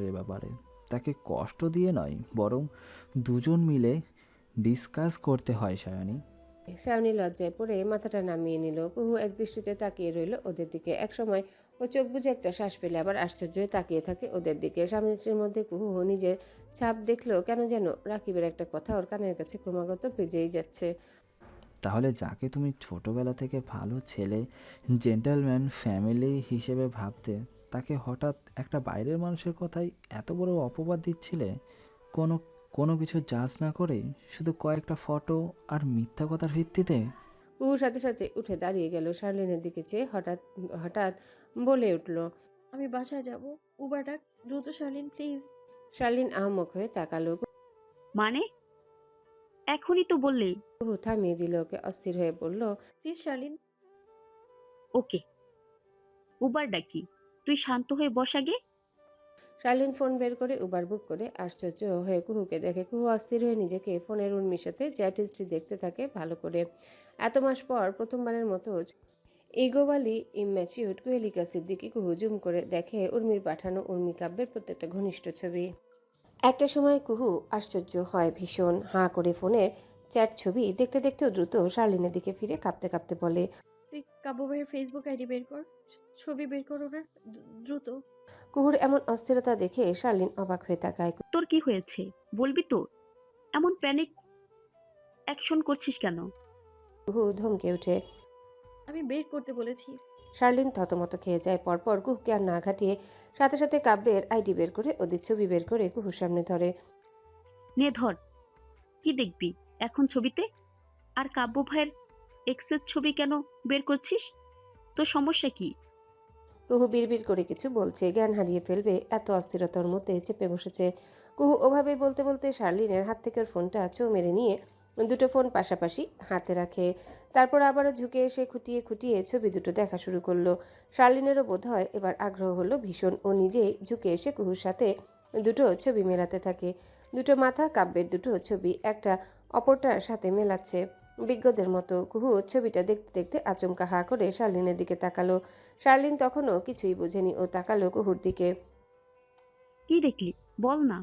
S11: এ ব্যাপারে। তাকে কষ্ট দিয়ে নয়, বরং দুজন মিলে ডিসকাস করতে হয় সায়নী।
S2: সায়নী লজ্জায় পড়ে মাথাটা নামিয়ে নিল। কুহু এক দৃষ্টিতে তাকিয়ে রইল ওদের দিকে। একসময় ও চোখ বুজে একটা শ্বাস পেলে আবার আশ্চর্য হয়ে তাকিয়ে থাকে ওদের দিকে। স্বামী স্ত্রীর মধ্যে কুহু নিজের ছাপ দেখলো। কেন যেন রাকিবের একটা কথা ওর কানের কাছে ক্রমাগত বেজেই যাচ্ছে।
S11: তাহলে যাকে তুমি ছোটবেলা থেকে ভালো ছেলে, জেন্টলম্যান, ফ্যামিলি হিসেবে ভাবতে, তাকে হঠাৎ একটা বাইরের মানুষের কথাই এত বড় অপবাদ দিচ্ছিলে, কোনো কোনো কিছু জাজ না করে, শুধু কয়েকটা ফটো আর মিথ্যা কথার ভিত্তিতে।
S2: কুহুর সাথে সাথে উঠে দাঁড়িয়ে গেল। শার্লিনের দিকে চেয়ে হঠাৎ হঠাৎ বলে উঠল।
S1: আমি বাসায় যাব, উবার ডাক দ্রুত শার্লিন প্লিজ।
S2: শার্লিন আহমক হয়ে তাকালো।
S3: মানে এখনই তো বললে।
S2: কুহু থামিয়ে দিল ওকে। অস্থির হয়ে বলল,
S1: প্লিজ শার্লিন।
S3: ওকে, উবার ডাকি, তুই শান্ত হয়ে বস আগে।
S2: শার্লিন ফোন বের করে উবার বুক করে আশ্চর্য হয়ে কুহুকে দেখে। কুহু অস্থির হয়ে নিজেকে ফোনের উর্মির সাথে চ্যাট হিস্ট্রি দেখতে থাকে ভালো করে। এত মাস পর প্রথমবারের মতো ইগোবালি ইম্যাচিউড কুহেলিকা সিদ্দিকি কুহু জুম করে দেখে উর্মির পাঠানো উর্মি কাব্যের প্রত্যেকটা ঘনিষ্ঠ ছবি। একটা সময় কুহু আশ্চর্য হয় ভীষণ। হাঁ করে ফোনের চ্যাট ছবি দেখতে দেখতেও দ্রুত শার্লিনের দিকে ফিরে কাঁপতে কাঁপতে বলে,
S1: তুই কাব্য ভাইয়ের ফেসবুক আইডি বের কর, ছবি বের কর ওনার, দ্রুত।
S2: কুহুর এমন অস্থিরতা দেখে শার্লিন অবাক হয়ে তাকায়।
S3: তোর কি হয়েছে বলবি তো? এমন প্যানিক অ্যাকশন করছিস কেন?
S2: কুহু ধমকে ওঠে।
S1: আমি বের করতে বলেছি।
S2: শার্লিন থতমত খেয়ে যায়। পরপর কুহুকে আর না ঘাটিয়ে সাথে সাথে কাব্যের আইডি বের করে ওদের ছবি বের করে কুহুর সামনে ধরে।
S3: নে ধর, কি দেখবি এখন ছবিতে? আর কাব্য ভাইয়ের এক্সের ছবি কেন বের করছিস? তোর সমস্যা কি?
S2: কুহু বিড়বিড় করে কিছু বলছে, জ্ঞান হারিয়ে ফেলবে এত অস্থিরতার মধ্যে চেপে বসেছে। কুহু ওভাবে বলতে বলতে শার্লিনের হাত থেকে ওর ফোনটা ছোঁ মেরে নিয়ে দুটো ফোন পাশাপাশি হাতে রাখে। তারপর আবারও ঝুঁকে এসে খুঁটিয়ে খুঁটিয়ে ছবি দুটো দেখা শুরু করলো। শার্লিনেরও বোধ হয় এবার আগ্রহ হলো ভীষণ। ও নিজেই ঝুঁকে এসে কুহুর সাথে দুটো ছবি মেলাতে থাকে। দুটো মাথা, কাব্যের দুটো ছবি একটা অপরটার সাথে মেলাচ্ছে বিজ্ঞদের মতো। কুহু ছবিটা দেখতে দেখতে আচমকা হা করে শার্লিনের দিকে তাকালো। শার্লিন তখনও কিছুই বোঝেনি। ও তাকালো কুহুর দিকে।
S3: কি দেখলি বল না।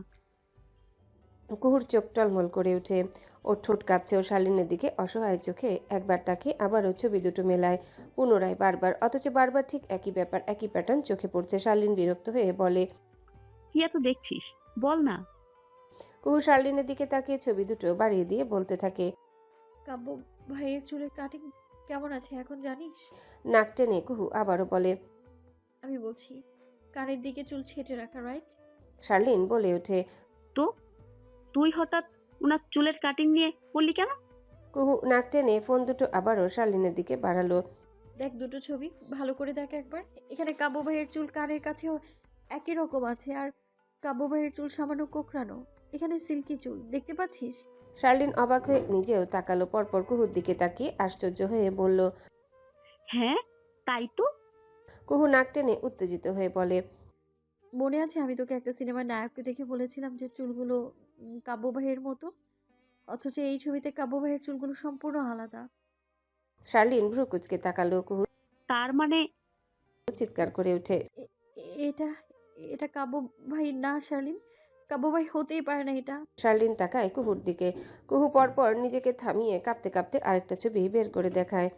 S2: কুহুর চোখ টলমল করে ওঠে। ওর ঠোঁট কাঁপছে। ও শার্লিনের দিকে অসহায় চোখে একবার তাকে আবারও ছবি দুটো মেলায় পুনরায় বারবার, অথচ বারবার ঠিক একই ব্যাপার, একই প্যাটার্ন চোখে পড়ছে। শার্লিন বিরক্ত হয়ে বলে,
S3: কি এত দেখছিস বল না।
S2: কুহু শার্লিনের দিকে তাকিয়ে ছবি দুটো বাড়িয়ে দিয়ে বলতে থাকে,
S1: কাব্য ভাইয়ের চুলের কাটিং কেমন আছে এখন জানিস?
S2: নাক টেনে কুহু আবারও বলে,
S1: আমি বলছি কানের দিকে চুল ছেঁটে রাখা, রাইট?
S2: শার্লিন বলে ওঠে।
S3: তো তুই হঠাৎ ওনার চুলের কাটিং নিয়ে বললি কেন?
S2: কুহু নাক টেনে ফোন দুটো আবারও শার্লিনের দিকে বাড়ালো।
S1: দেখ দুটো ছবি ভালো করে দেখ একবার। এখানে কাব্য ভাইয়ের চুল কানের কাছেও একই রকম আছে, আর কাব্য ভাইয়ের চুল সামান্য কোঁকড়ানো। এখানে সিল্কি চুল দেখতে পাচ্ছিস?
S2: শার্লিন অবাক হয়ে নিজেও তাকালো। পরপর কুহুর দিকে তাকিয়ে আশ্চর্য হয়ে বলল,
S3: হ্যাঁ তাই তো।
S2: কুহু নাক টেনে উত্তেজিত হয়ে বলে,
S1: মনে আছে আমি তোকে একটা সিনেমার নায়ককে দেখে বলেছিলাম যে চুলগুলো কাব্য ভাইয়ের মতো, অথচ এই ছবিতে কাব্য ভাইয়ের চুলগুলো সম্পূর্ণ আলাদা।
S2: শার্লিন ভ্রু কুচকে তাকালো। কুহু
S3: তার মানে
S2: চিৎকার করে ওঠে,
S1: এ- এটা এটা কাব্য ভাই না শার্লিন, কাব্য ভাই হতেই পারে না এটা।
S2: শার্লিন তাকায় কুহুর দিকে। কুহু পরপর নিজেকে থামিয়ে কাঁপতে কাঁপতে আরেকটা ছবি বের করে দেখায়।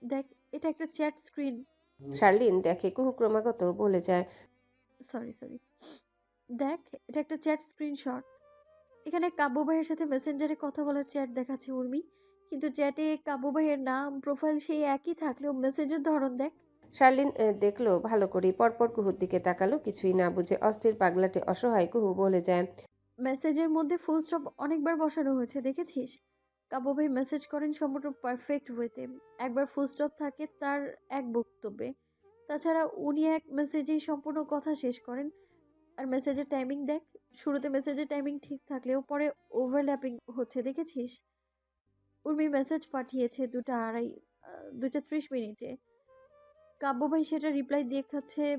S1: দেখ এটা একটা চ্যাট স্ক্রিন।
S2: শার্লিন দেখে কুহু ক্রমাগত বলে যায়,
S1: সরি দেখ এটা একটা চ্যাট স্ক্রিনশট। এখানে কাব্য ভাইয়ের সাথে মেসেঞ্জারে কথা বলার চ্যাট দেখাচ্ছে উর্মি, কিন্তু চ্যাটে কাব্য ভাইয়ের নাম প্রোফাইল সেই একই থাকলেও মেসেজের ধরন দেখ।
S2: শার্লিন দেখলো ভালো করে। পরপর কুহুর দিকে তাকালো। কিছুই না বুঝে অস্থির পাগলাটে অসহায় কুহু বলে যায়,
S1: মেসেজের মধ্যে ফুল স্টপ অনেকবার বসানো হয়েছে দেখেছিস? কাব্য ভাই মেসেজ করেন সম্পূর্ণ পারফেক্ট ওয়েতে। একবার ফুল স্টপ থাকে তার এক বক্তব্যে, তাছাড়া উনি এক মেসেজেই সম্পূর্ণ কথা শেষ করেন। আর মেসেজের টাইমিং দেখ, শুরুতে মেসেজের টাইমিং ঠিক থাকলেও পরে ওভারল্যাপিং হচ্ছে দেখেছিস? উর্মি মেসেজ পাঠিয়েছে 2:30 কাব্য ভাই সেটা রিপ্লাই দেখাচ্ছে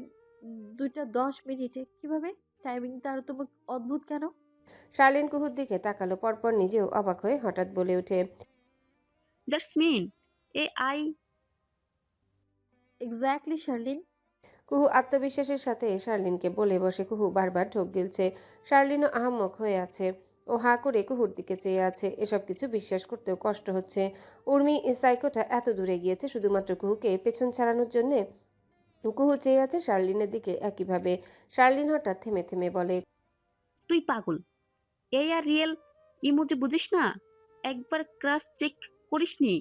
S1: 2:10 কিভাবে? টাইমিং তার তো অদ্ভুত কেন?
S2: শার্লিন কুহুর দিকে তাকালো। পরপর নিজেও অবাক হয়ে হঠাৎ বলে ওঠে,
S3: that's mean A I.
S1: Exactly Sharlene.
S2: Kuhu আত্মবিশ্বাসের সাথে শার্লিনকে বলে বসে। কুহু বারবার ঢোক গিলছে। শার্লিনও আহাম্মক হয়ে আছে। ও হা করে কুহুর দিকে চেয়ে আছে। এসব কিছু বিশ্বাস করতেও কষ্ট হচ্ছে। উর্মি সাইকোটা এত দূরে গিয়েছে শুধুমাত্র কুহুকে পেছন ছাড়ানোর জন্যে। কুহু চেয়ে আছে শার্লিনের দিকে একইভাবে। শার্লিন হঠাৎ থেমে থেমে বলে,
S3: তুই পাগল। এই আর রিয়েল ইমোজি বুঝিস না? একবার ক্রাশ চেক করিসনি?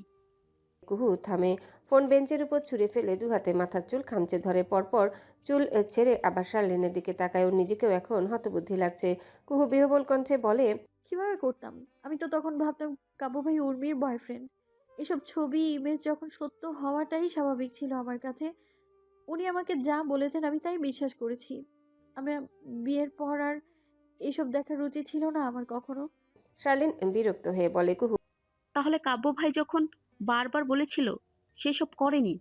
S2: কুহু থামে। ফোন বেঞ্চের উপর ছুঁড়ে ফেলে দু হাতে মাথার চুল খামচে ধরে। পরপর চুল ছেড়ে আবার শার্লিনের দিকে তাকায়। ওর নিজেকেও এখন হতবুদ্ধি লাগছে। কুহু বিহবল কণ্ঠে বলে,
S1: কিভাবে করতাম? আমি তো তখন ভাবতাম কাবু ভাই উর্মির বয়ফ্রেন্ড। এসব ছবি ইমেজ যখন সত্য হওয়াটাই স্বাভাবিক ছিল আমার কাছে। উনি আমাকে যা বলেছেন আমি তাই বিশ্বাস করেছি। আমি বিয়ের পর আর এসব দেখার রুচি ছিল না আমার কখনো।
S2: শার্লিন বিরক্ত হয়ে বলে, কুহু
S3: তাহলে কাব্য ভাই যখন বারবার বলেছিল সেসব করেনি,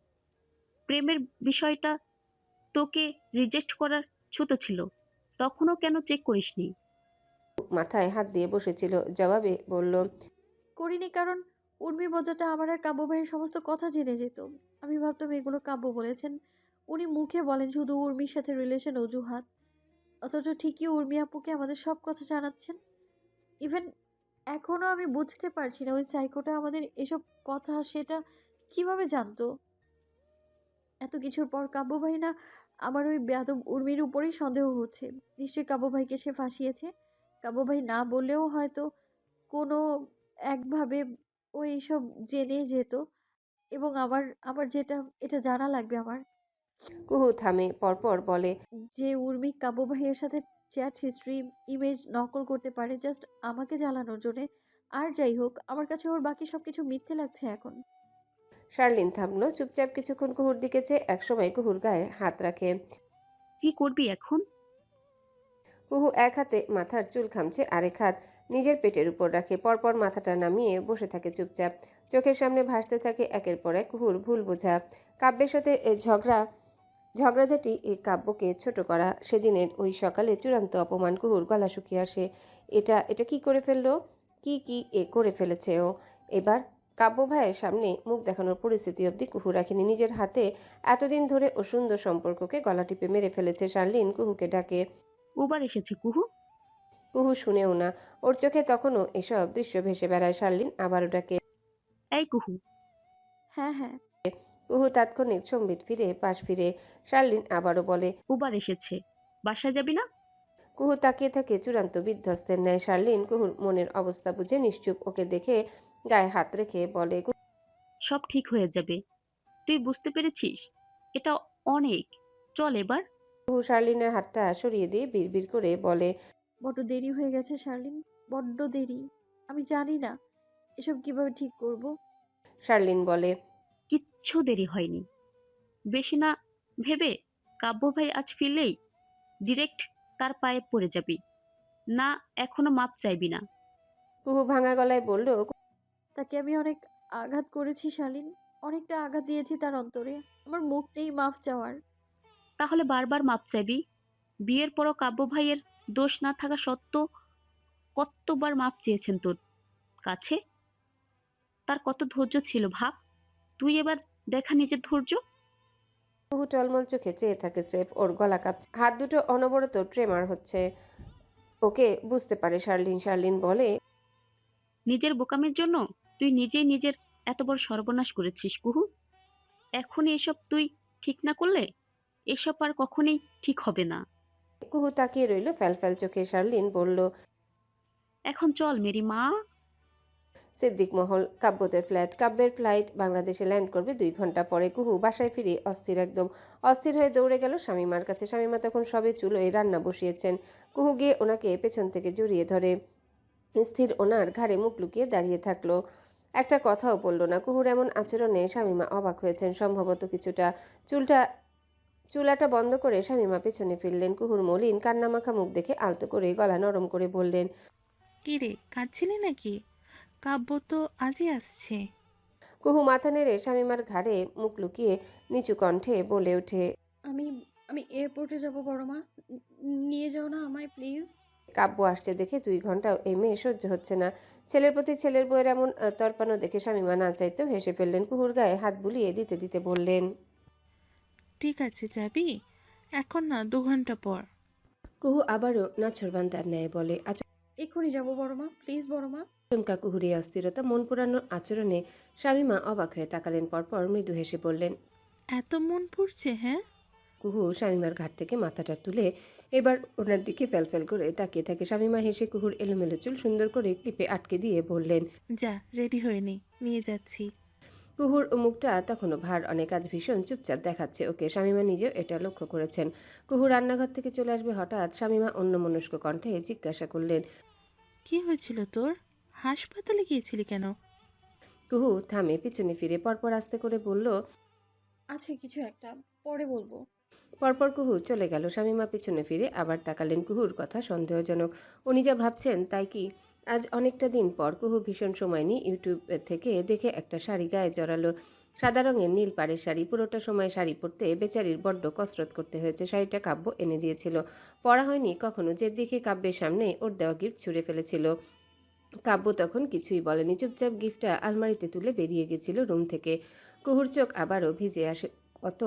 S3: প্রেমের বিষয়টা তোকে রিজেক্ট করার ছোট ছিল, তখনও কেন চেক করিসনি?
S2: মাথায় হাত দিয়ে বসেছিল। জবাবে বলল,
S1: করিনি কারণ উর্মির বোঝাটা আমার আর কাব্য ভাইয়ের সমস্ত কথা জেনে যেত। আমি ভাবতাম এগুলো কাব্য বলেছেন। উনি মুখে বলেন শুধু উর্মির সাথে রিলেশন অজুহাত, অথচ ঠিকই উর্মি আপুকে আমাদের সব কথা জানাচ্ছেন। ইভেন এখনো আমি বুঝতে পারছি না ওই সাইকোটা আমাদের এসব কথা সেটা কিভাবে জানতো। এত কিছুর পর কাব্য ভাই না আমার ওই বেয়াদব উর্মির উপরেই সন্দেহ হচ্ছে। নিশ্চয়ই কাব্য ভাইকে সে ফাঁসিয়েছে। কাব্য ভাই না বললেও হয়তো কোনো একভাবে ও এইসব জেনে যেত। এবং আমার আমার যেটা এটা জানা লাগবে আমার,
S2: কুহু থামে। পরপর বলে,
S1: যে উর্মি কাব্য ভাইয়ের সাথে চ্যাট হিস্ট্রি ইমেজ নকল করতে পারে জাস্ট আমাকে জ্বালানোর জন্যে। আর যাই হোক, আমার কাছে ওর বাকি সবকিছু মিথ্যে লাগছে এখন।
S2: শার্লিন থামলো। চুপচাপ কিছুক্ষণ কুহুর দিকে চেয়ে একসময় কুহুর গায়ে হাত রাখে।
S3: কি করবি এখন?
S2: কুহু এক হাতে মাথার চুল খামছে, আরেক হাত নিজের পেটের উপর রাখে। পরপর মাথাটা নামিয়ে বসে থাকে চুপচাপ। চোখের সামনে ভাসতে থাকে একের পর এক কুহুর ভুল বোঝা। কাব্যের সাথে ঝগড়াঝাটি কাব্যকে ছোট করা, সেদিনের ওই সকালে চূড়ান্ত অপমান। কুহুর গলা শুকিয়ে আসে। এটা এটা কি করে ফেললো? কি করে ফেলেছে ও? এবার কাব্য ভাইয়ের সামনে মুখ দেখানোর পরিস্থিতি অবধি কুহু রাখেনি। নিজের হাতে এতদিন ধরে ও সুন্দর সম্পর্ককে গলা টিপে মেরে ফেলেছে। শার্লিন কুহুকে ডাকে।
S3: উবার এসেছে কুহু।
S2: কুহু শুনেও না। ওর চোখে তখনও এসব দৃশ্য ভেসে বেড়ায়। শার্লিন আবারও ডাকে,
S3: এই কুহু।
S1: হ্যাঁ হ্যাঁ।
S2: কুহু তাৎক্ষণিক সম্বিত ফিরে পাশ ফিরে। শার্লিন আবারও বলে,
S3: উবার এসেছে, বাসায় যাবি না?
S2: কুহু তাকিয়ে থাকে চূড়ান্ত বিধ্বস্তের ন্যায়। শার্লিন কুহুর মনের অবস্থা বুঝে নিশ্চুপ। ওকে দেখে গায়ে হাত রেখে বলে,
S3: সব ঠিক হয়ে যাবে, তুই বুঝতে পেরেছিস? এটা অনেক, চল এবার।
S2: কুহু শার্লিনের হাতটা সরিয়ে দিয়ে বিড়বিড় করে বলে,
S1: বড্ড দেরি হয়ে গেছে শার্লিন, বড্ড দেরি। আমি জানি না এসব কিভাবে ঠিক করব।
S2: শার্লিন বলে,
S3: কিচ্ছু দেরি হয়নি। বেশি না ভেবে কাব্য ভাই আজ ফিরলেই ডিরেক্ট তার পায়ে পড়ে যাবি। না এখনো মাপ চাইবি না?
S2: কুহু ভাঙা গলায় বলল,
S1: তাকে আমি অনেক আঘাত করেছি শালীন, অনেকটা আঘাত দিয়েছি তার অন্তরে। আমার মুখ নেই মাফ চাওয়ার।
S3: তাহলে বারবার মাপ চাইবি? বিয়ের পরও কাব্য ভাইয়ের দোষ না থাকা সত্ত্বেও কতবার মাপ চেয়েছেন তোর কাছে? তার কত ধৈর্য ছিল ভাব। তুই এবার দেখা নিজের ধৈর্য।
S2: কুহু টলমল চোখে চেয়ে থাকে স্রেফ। ওর গলা কাঁপছে, হাত দুটো অনবরত ট্রেমার হচ্ছে। ওকে বুঝতে পারে শার্লিন। শার্লিন বলে,
S3: নিজের বোকামের জন্য তুই নিজেই নিজের এত বড় সর্বনাশ করেছিস কুহু। এখনই এসব তুই ঠিক না করলে এসব আর কখনোই ঠিক হবে না।
S2: কুহু তাকিয়ে রইল ফ্যালফ্যাল চোখে। শার্লিন বলল,
S3: এখন চল মেরি মা।
S2: সিদ্দিক মহল, কাব্যদের ফ্ল্যাট। কাব্যের ফ্লাইট বাংলাদেশে ল্যান্ড করবে 2 ঘন্টা পরে। কুহু বাসায় ফিরে অস্থির, একদম অস্থির হয়ে দৌড়ে গেল শামিমার কাছে। শামিমা তখন সবে চুলোয় রান্না বসিয়েছেন। কুহু গিয়ে ওনাকে পেছন থেকে জড়িয়ে ধরে স্থির ওনার ঘাড়ে মুখ লুকিয়ে দাঁড়িয়ে থাকলো। একটা কথাও বলল না। কুহুর এমন আচরণে শামিমা অবাক হয়েছেন, সম্ভবত কিছুটা। চুলাটা বন্ধ করে শামিমা পেছনে ফিরলেন। কুহুর মলিন কান্নামাখা মুখ দেখে আলতো করে গলা নরম করে বললেন,
S12: কি রে, কাঁদছিলি নাকি? কাব্য তো আজই আসছে।
S2: কুহু মাথা নেড়ে শামিমার ঘাড়ে মুখ লুকিয়ে নিচু কণ্ঠে বলে ওঠে,
S1: আমি আমি এয়ারপোর্টে যাব বড় মা, নিয়ে যাও না আমায় প্লিজ।
S2: কাব্য আসছে দেখে 2 ঘন্টাও এই মেয়ে সহ্য হচ্ছে না। ছেলের প্রতি ছেলের বউয়ের এমন তর্পানো দেখে শামিমা না চাইতেও হেসে ফেললেন। কুহুর গায়ে হাত বুলিয়ে দিতে দিতে বললেন,
S12: ঠিক আছে যাবি? এখন না, 2 ঘন্টা পর।
S2: কুহু আবারও নাছোড়বান্দার ন্যায় বলে।
S1: এক্ষুনি যাবো বড় মা, প্লিজ বড় মা।
S2: আচমকা কুহুর এই অস্থিরতা, মন পোড়ানোর আচরণে শামীমা অবাক হয়ে তাকালেন। পরপর মৃদু হেসে বললেন।
S12: এত মন পড়ছে, হ্যাঁ?
S2: কুহু শামীমার ঘাট থেকে মাথাটা তুলে এবার ওনার দিকে ফ্যালফ্যাল করে তাকিয়ে থাকে। শামীমা হেসে কুহুর এলোমেলো চুল সুন্দর করে ক্লিপে আটকে দিয়ে বললেন।
S12: যা, রেডি হয়ে নে, নিয়ে যাচ্ছি।
S2: কুহুর মুখটা তখনও ভার অনেক, আজ ভীষণ চুপচাপ দেখাচ্ছে ওকে। শামীমা নিজেও এটা লক্ষ্য করেছেন। কুহু রান্নাঘর থেকে চলে আসবে হঠাৎ শামীমা অন্যমনস্ক কণ্ঠে জিজ্ঞাসা করলেন।
S12: কি হয়েছিল তোর? হাসপাতালে গিয়েছিলি কেন?
S2: কুহু থামে, পিছনে ফিরে পরপর আস্তে করে বলল।
S1: আছে কিছু একটা, পরে বলবো।
S2: পরপর কুহু চলে গেল। শামীমা পিছনে ফিরে আবার তাকালেন। কুহুর কথা সন্দেহজনক। উনি যা ভাবছেন তাই কি? আজ অনেকটা দিন পর কুহু ভীষণ সময় নিয়ে ইউটিউব থেকে দেখে একটা শাড়ি গায়ে জড়ালো। সাদা রঙের নীল পাড়ের শাড়ি। পুরোটা সময় শাড়ি পরতে বেচারির বড্ড কসরত করতে হয়েছে। শাড়িটা কাব্য এনে দিয়েছিল, পরা হয়নি কখনো। যে দেখে কাব্যের সামনে ওর দেওয়া গিফট ছুঁড়ে ফেলেছিল। কাব্য তখন কিছুই বলেনি, চুপচাপ গিফটটা আলমারিতে তুলে বেরিয়ে গেছিল রুম থেকে। কুহুর চোখ আবারও ভিজে আসে। কত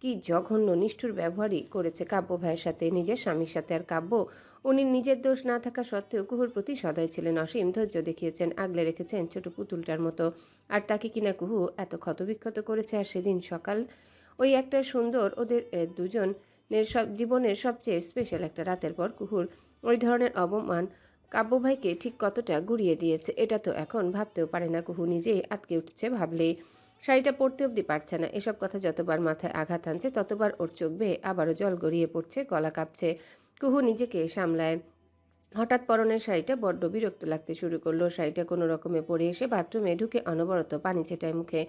S2: কি জঘন্য নিষ্ঠুর ব্যবহারই করেছে কাব্য ভাইয়ের সাথে, নিজের স্বামীর সাথে। আর কাব্য, উনি নিজের দোষ না থাকা সত্ত্বেও কুহুর প্রতি সদয় ছিলেন, অসীম ধৈর্য দেখিয়েছেন, আগলে রেখেছেন ছোট পুতুলটার মতো। আর তাকে কিনা কুহু এত ক্ষতবিক্ষত করেছে। আর সেদিন সকাল, ওই একটা সুন্দর, ওদের দুজনের সব জীবনের সবচেয়ে স্পেশাল একটা রাতের পর কুহুর ওই ধরনের অবমান কাব্য ভাইকে ঠিক কতটা গুড়িয়ে দিয়েছে এটা তো এখন ভাবতেও পারে না কুহু। নিজেই আটকে উঠছে ভাবলেই। শাড়িটা পরতে অবধি পারছে না। এসব কথা যতবার মাথায় আঘাত আনছে ততবার ওর চোখ বেয়ে আবারও জল গড়িয়ে পড়ছে, গলা কাঁপছে। কুহু নিজেকে সামলায়। হঠাৎ পরনের শাড়িটা বড্ড বিরক্ত লাগতে শুরু করলো। শাড়িটা কোনো রকমে পরে এসে বাথরুমে ঢুকে অনবরত পানি ছেটায় মুখে।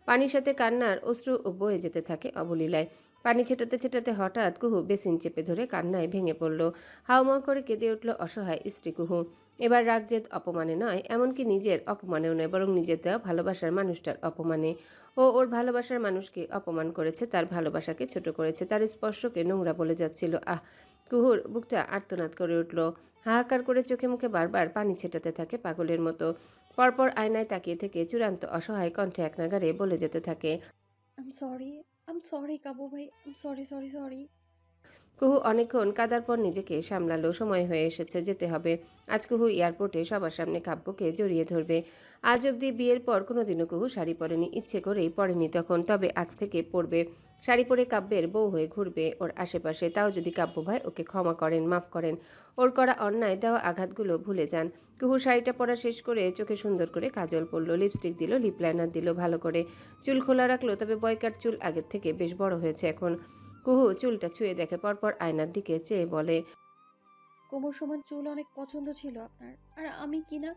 S2: পানির সাথে কান্নার অশ্রু বয়ে যেতে থাকে অবলীলায়। পানি ছেটাতে ছেটাতে হঠাৎ কুহু বেসিন চেপে ধরে কান্নায় ভেঙে পড়ল। হাউমাউ করে কেঁদে উঠল অসহায় স্ত্রী কুহু। এবার রাগ জেদ অপমানে নয়, এমনকি নিজের অপমানেও নয়, বরং নিজের দেওয়া ভালোবাসার মানুষটার অপমানে। ও ওর ভালোবাসার মানুষকে অপমান করেছে, তার ভালোবাসাকে ছোট করেছে, তার স্পর্শকে নোংরা বলে যাচ্ছিল। কুহুর বুকটা আর্তনাদ করে উঠল। হাহাকার করে চোখে মুখে বারবার পানি ছেটাতে থাকে পাগলের মতো। পরপর আয়নায় তাকিয়ে থেকে চূড়ান্ত অসহায় কণ্ঠে এক নাগাড়ে বলে যেতে থাকে।
S1: আম সরি কাবু ভাই, আম সরি সরি সরি।
S2: কুহু অনেকক্ষণ কাদার পর নিজেকে সামলালো। সময় হয়ে এসেছে, যেতে হবে। আজ কুহু এয়ারপোর্টে সবার সামনে কাব্যকে জড়িয়ে ধরবে। আজ অবধি বিয়ের পর কোনোদিনও কুহু শাড়ি পরেনি, ইচ্ছে করেই পরেনি তখন। তবে আজ থেকে পরবে। শাড়ি পরে কাব্যের বউ হয়ে ঘুরবে ওর আশেপাশে। তাও যদি কাব্য ভাই ওকে ক্ষমা করেন, মাফ করেন, ওর করা অন্যায় দেওয়া আঘাতগুলো ভুলে যান। কুহু শাড়িটা পরা শেষ করে চোখে সুন্দর করে কাজল পরল, লিপস্টিক দিল, লিপ লাইনার দিল ভালো করে। চুল খোলা রাখলো, তবে বয়কাট চুল আগের থেকে বেশ বড় হয়েছে এখন। কুহু চুলটা ছুঁয়ে দেখে, পরপর আয়নার দিকে চেয়ে বলে।
S1: কোমর সমান চুল অনেক পছন্দ ছিল আপনার, আর আমি কিনা।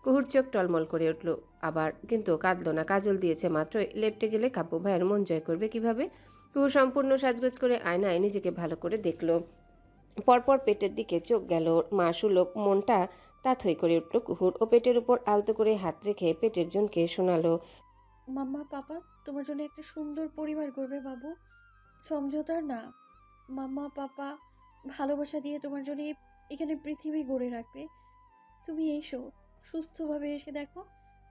S2: কুহুর চোখ টলমল করে উঠল আবার, কিন্তু কাঁদল না। কাজল দিয়েছে মাত্রই, লেপটে গেলে কাব্য ভাইয়ের মন জয় করবে কিভাবে? কুহু সম্পূর্ণ সাজগোজ করে আয়নায় নিজেকে ভালো করে দেখল। পরপর পেটের দিকে চোখ গেল। মা সুলভ, মনটা তাথই করে উঠল কুহুর। ও পেটের উপর আলতো করে হাত রেখে পেটের জনকে শোনালো।
S1: মাম্মা পাপা তোমার জন্য একটা সুন্দর পরিবার করবে বাবু, সমঝোতার না। মাম্মা পাপা ভালোবাসা দিয়ে তোমার জন্য এখানে পৃথিবী গড়ে রাখবে। তুমি এসো, সুস্থভাবে এসে দেখো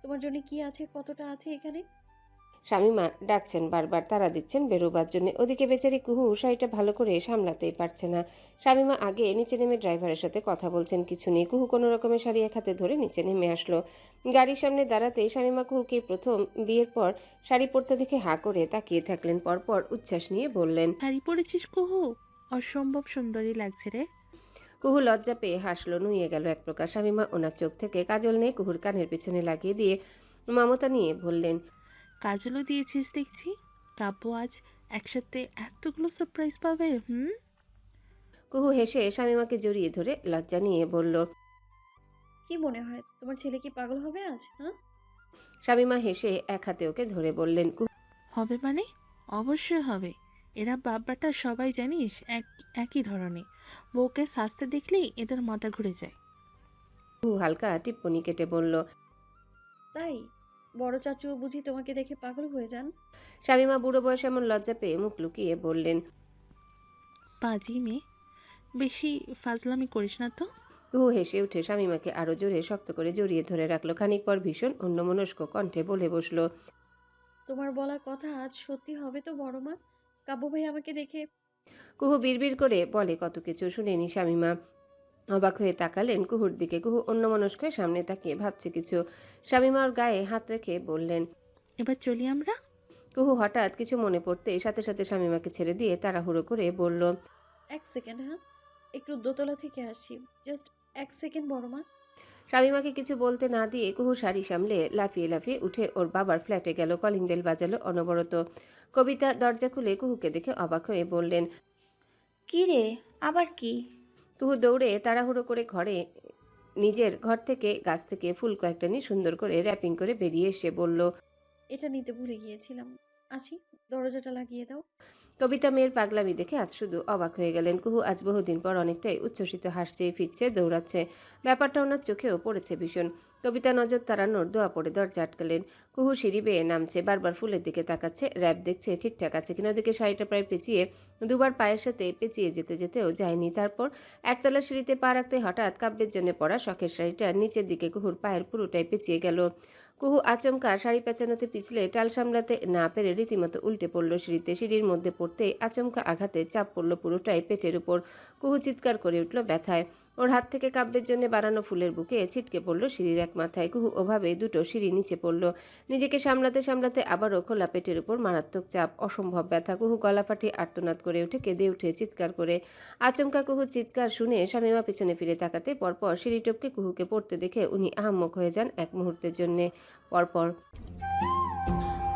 S1: তোমার জন্য কি আছে, কতটা আছে এখানে।
S2: শামীমা ডাকছেন বারবার, তাড়া দিচ্ছেন বেরোবার জন্য। ওদিকে বেচারি কুহু শাড়িটা ভালো করে সামলাতেই পারছে না। শামীমা আগে নিচে নেমে ড্রাইভারের সাথে কথা বলছেন, কিছু নেই। কুহু কোনো রকমের শাড়ি এক হাতে ধরে নিচে নেমে আসলো। গাড়ির সামনে দাঁড়াতেই শামীমা কুহুকে প্রথম বিয়ের পর শাড়ি পরতে দেখে হাঁ করে তাকিয়ে থাকলেন। পরপর উচ্ছ্বাস নিয়ে বললেন।
S12: শাড়ি পরেছিস কুহু? অসম্ভব সুন্দরী লাগছে রে।
S2: কুহু লজ্জা পেয়ে হাসলো, নুয়ে গেল এক প্রকার। শামীমা ওনার চোখ থেকে কাজল নিয়ে কুহুর কানের পিছনে লাগিয়ে দিয়ে মমতা নিয়ে বললেন।
S12: কাজলও দিয়েছিস দেখছি। কাব্য আজ একসাথে এতগুলো সারপ্রাইজ পাবে।
S2: কুহু হেসে শামীমাকে জড়িয়ে ধরে লজ্জা নিয়ে বলল।
S1: কি মনে হয় তোমার ছেলে কি পাগল হবে আজ? হ্যাঁ,
S2: শামীমা হেসে এক হাতে ওকে ধরে বললেন।
S12: হবে মানে? অবশ্যই হবে। এরা বাব্বাটা সবাই জানিস একই ধরনের। বউকে সাজতে দেখলেই এদের মাথা ঘুরে যায়।
S2: কুহু হালকা টিপ্পনি কেটে বলল।
S1: তাই বড় চাচু বুঝি তোমাকে দেখে পাগল হয়ে যান?
S2: শামীমা বুড়ো বয়সে এমন লজ্জা পেয়ে মুখ লুকিয়ে বললেন।
S12: পাজি মেয়ে, বেশি ফাজলামি করিস না তো।
S2: কুহু হেসে উঠে শামীমাকে আরো জোরে শক্ত করে জড়িয়ে ধরে রাখলো। খানিক পর ভীষণ অন্যমনস্ক কণ্ঠে বলে বসলো।
S1: তোমার বলা কথা আজ সত্যি হবে তো বড় মা? কাব্য ভাই আমাকে দেখে
S2: কুহু বিড়বিড় করে বলে কত কিছু। শুনেনি শামীমা অবাক হয়ে তাকালেন কুহুর দিকে। কুহু অন্যমনস্ক হয়ে সামনে তাকিয়ে ভাবছে কিছু। শামীমা ওর গায়ে হাত রেখে বললেন,
S12: এবার চলি আমরা।
S2: কুহু হঠাৎ কিছু মনে পড়তেই সাথে সাথে শামীমাকে ছেড়ে দিয়ে তাড়াহুড়ো করে বলল,
S1: 1 সেকেন্ড, হ্যাঁ একটু দোতলা থেকে আসি, জাস্ট 1 সেকেন্ড বড় মা।
S2: শামীমাকে কিছু বলতে না দিয়ে কুহু শাড়ি সামলে লাফিয়ে লাফিয়ে উঠে ওর বাবার ফ্ল্যাটে গেল। কলিং বেল বাজালো অনবরত। কবিতা দরজা খুলে কুহুকে দেখে অবাক হয়ে বললেন,
S13: কি রে, আবার কি?
S2: কুহু দৌড়ে তাড়াহুড়ো করে নিজের ঘর থেকে গাছ থেকে ফুল কয়েকটা নিয়ে সুন্দর করে র্যাপিং করে বেরিয়ে এসে বলল,
S1: এটা নিতে ভুলে গিয়েছিলাম, আসি, দরজাটা লাগিয়ে দাও।
S2: কবিতা মেয়ের পাগলামি দেখে আজ শুধু অবাক হয়ে গেলেন। কুহু আজ বহুদিন পর অনেকটাই উচ্ছ্বসিত, হাসছে, ফিরছে, দৌড়াচ্ছে। ব্যাপারটা ওনার চোখেও পড়েছে ভীষণ। কবিতা নজর তাড়ানোর দোয়া পড়ে দরজা আটকালেন। কুহু সিঁড়ি বেয়ে নামছে, বারবার ফুলের দিকে তাকাচ্ছে, র্যাপ দেখছে ঠিকঠাক আছে কিনা। ওদিকে শাড়িটা প্রায় পেঁচিয়ে দুবার পায়ের সাথে পেঁচিয়ে যেতে যেতেও যায়নি। তারপর একতলা সিঁড়িতে পা রাখতে হঠাৎ কাব্যের জন্য পরা শখের শাড়িটা নিচের দিকে কুহুর পায়ের পুরোটাই পেঁচিয়ে গেল। কুহু আচমকা শাড়ি পেঁচানোতে পিছলে টাল সামলাতে না পেরে রীতিমতো উল্টে পড়ল সিঁড়িতে। সিঁড়ির মধ্যে পড়তেই আচমকা আঘাতে চাপ পড়ল পুরোটাই পেটের উপর। কুহু চিৎকার করে উঠল ব্যথায়। ওর হাত থেকে কাব্যের জন্য বানানো ফুলের বুকে ছিটকে পড়ল সিঁড়ির এক মাথায়। কুহু ওভাবে দুটো সিঁড়ি নিচে পড়ল। নিজেকে সামলাতে সামলাতে আবারও খোলা পেটের উপর মারাত্মক চাপ, অসম্ভব ব্যথা। কুহু গলা ফাটিয়ে আর্তনাদ করে উঠে কেঁদে উঠে চিৎকার করে। আচমকা কুহুর চিৎকার শুনে শামীমা পিছনে ফিরে তাকাতে পরপর সিঁড়ি টপকে কুহুকে পড়তে দেখে উনি আহাম্মক হয়ে যান এক মুহূর্তের জন্যে। পরপর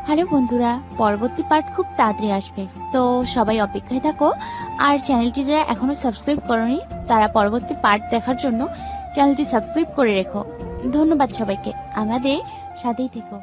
S13: হ্যালো বন্ধুরা, পরবর্তী পার্ট খুব তাড়াতাড়ি আসবে, তো সবাই অপেক্ষায় থাকো। আর চ্যানেলটি যারা এখনো সাবস্ক্রাইব করোনি তারা পরবর্তী পার্ট দেখার জন্য চ্যানেলটি সাবস্ক্রাইব করে রেখো। ধন্যবাদ সবাইকে, আমাদের সাথেই থেকো।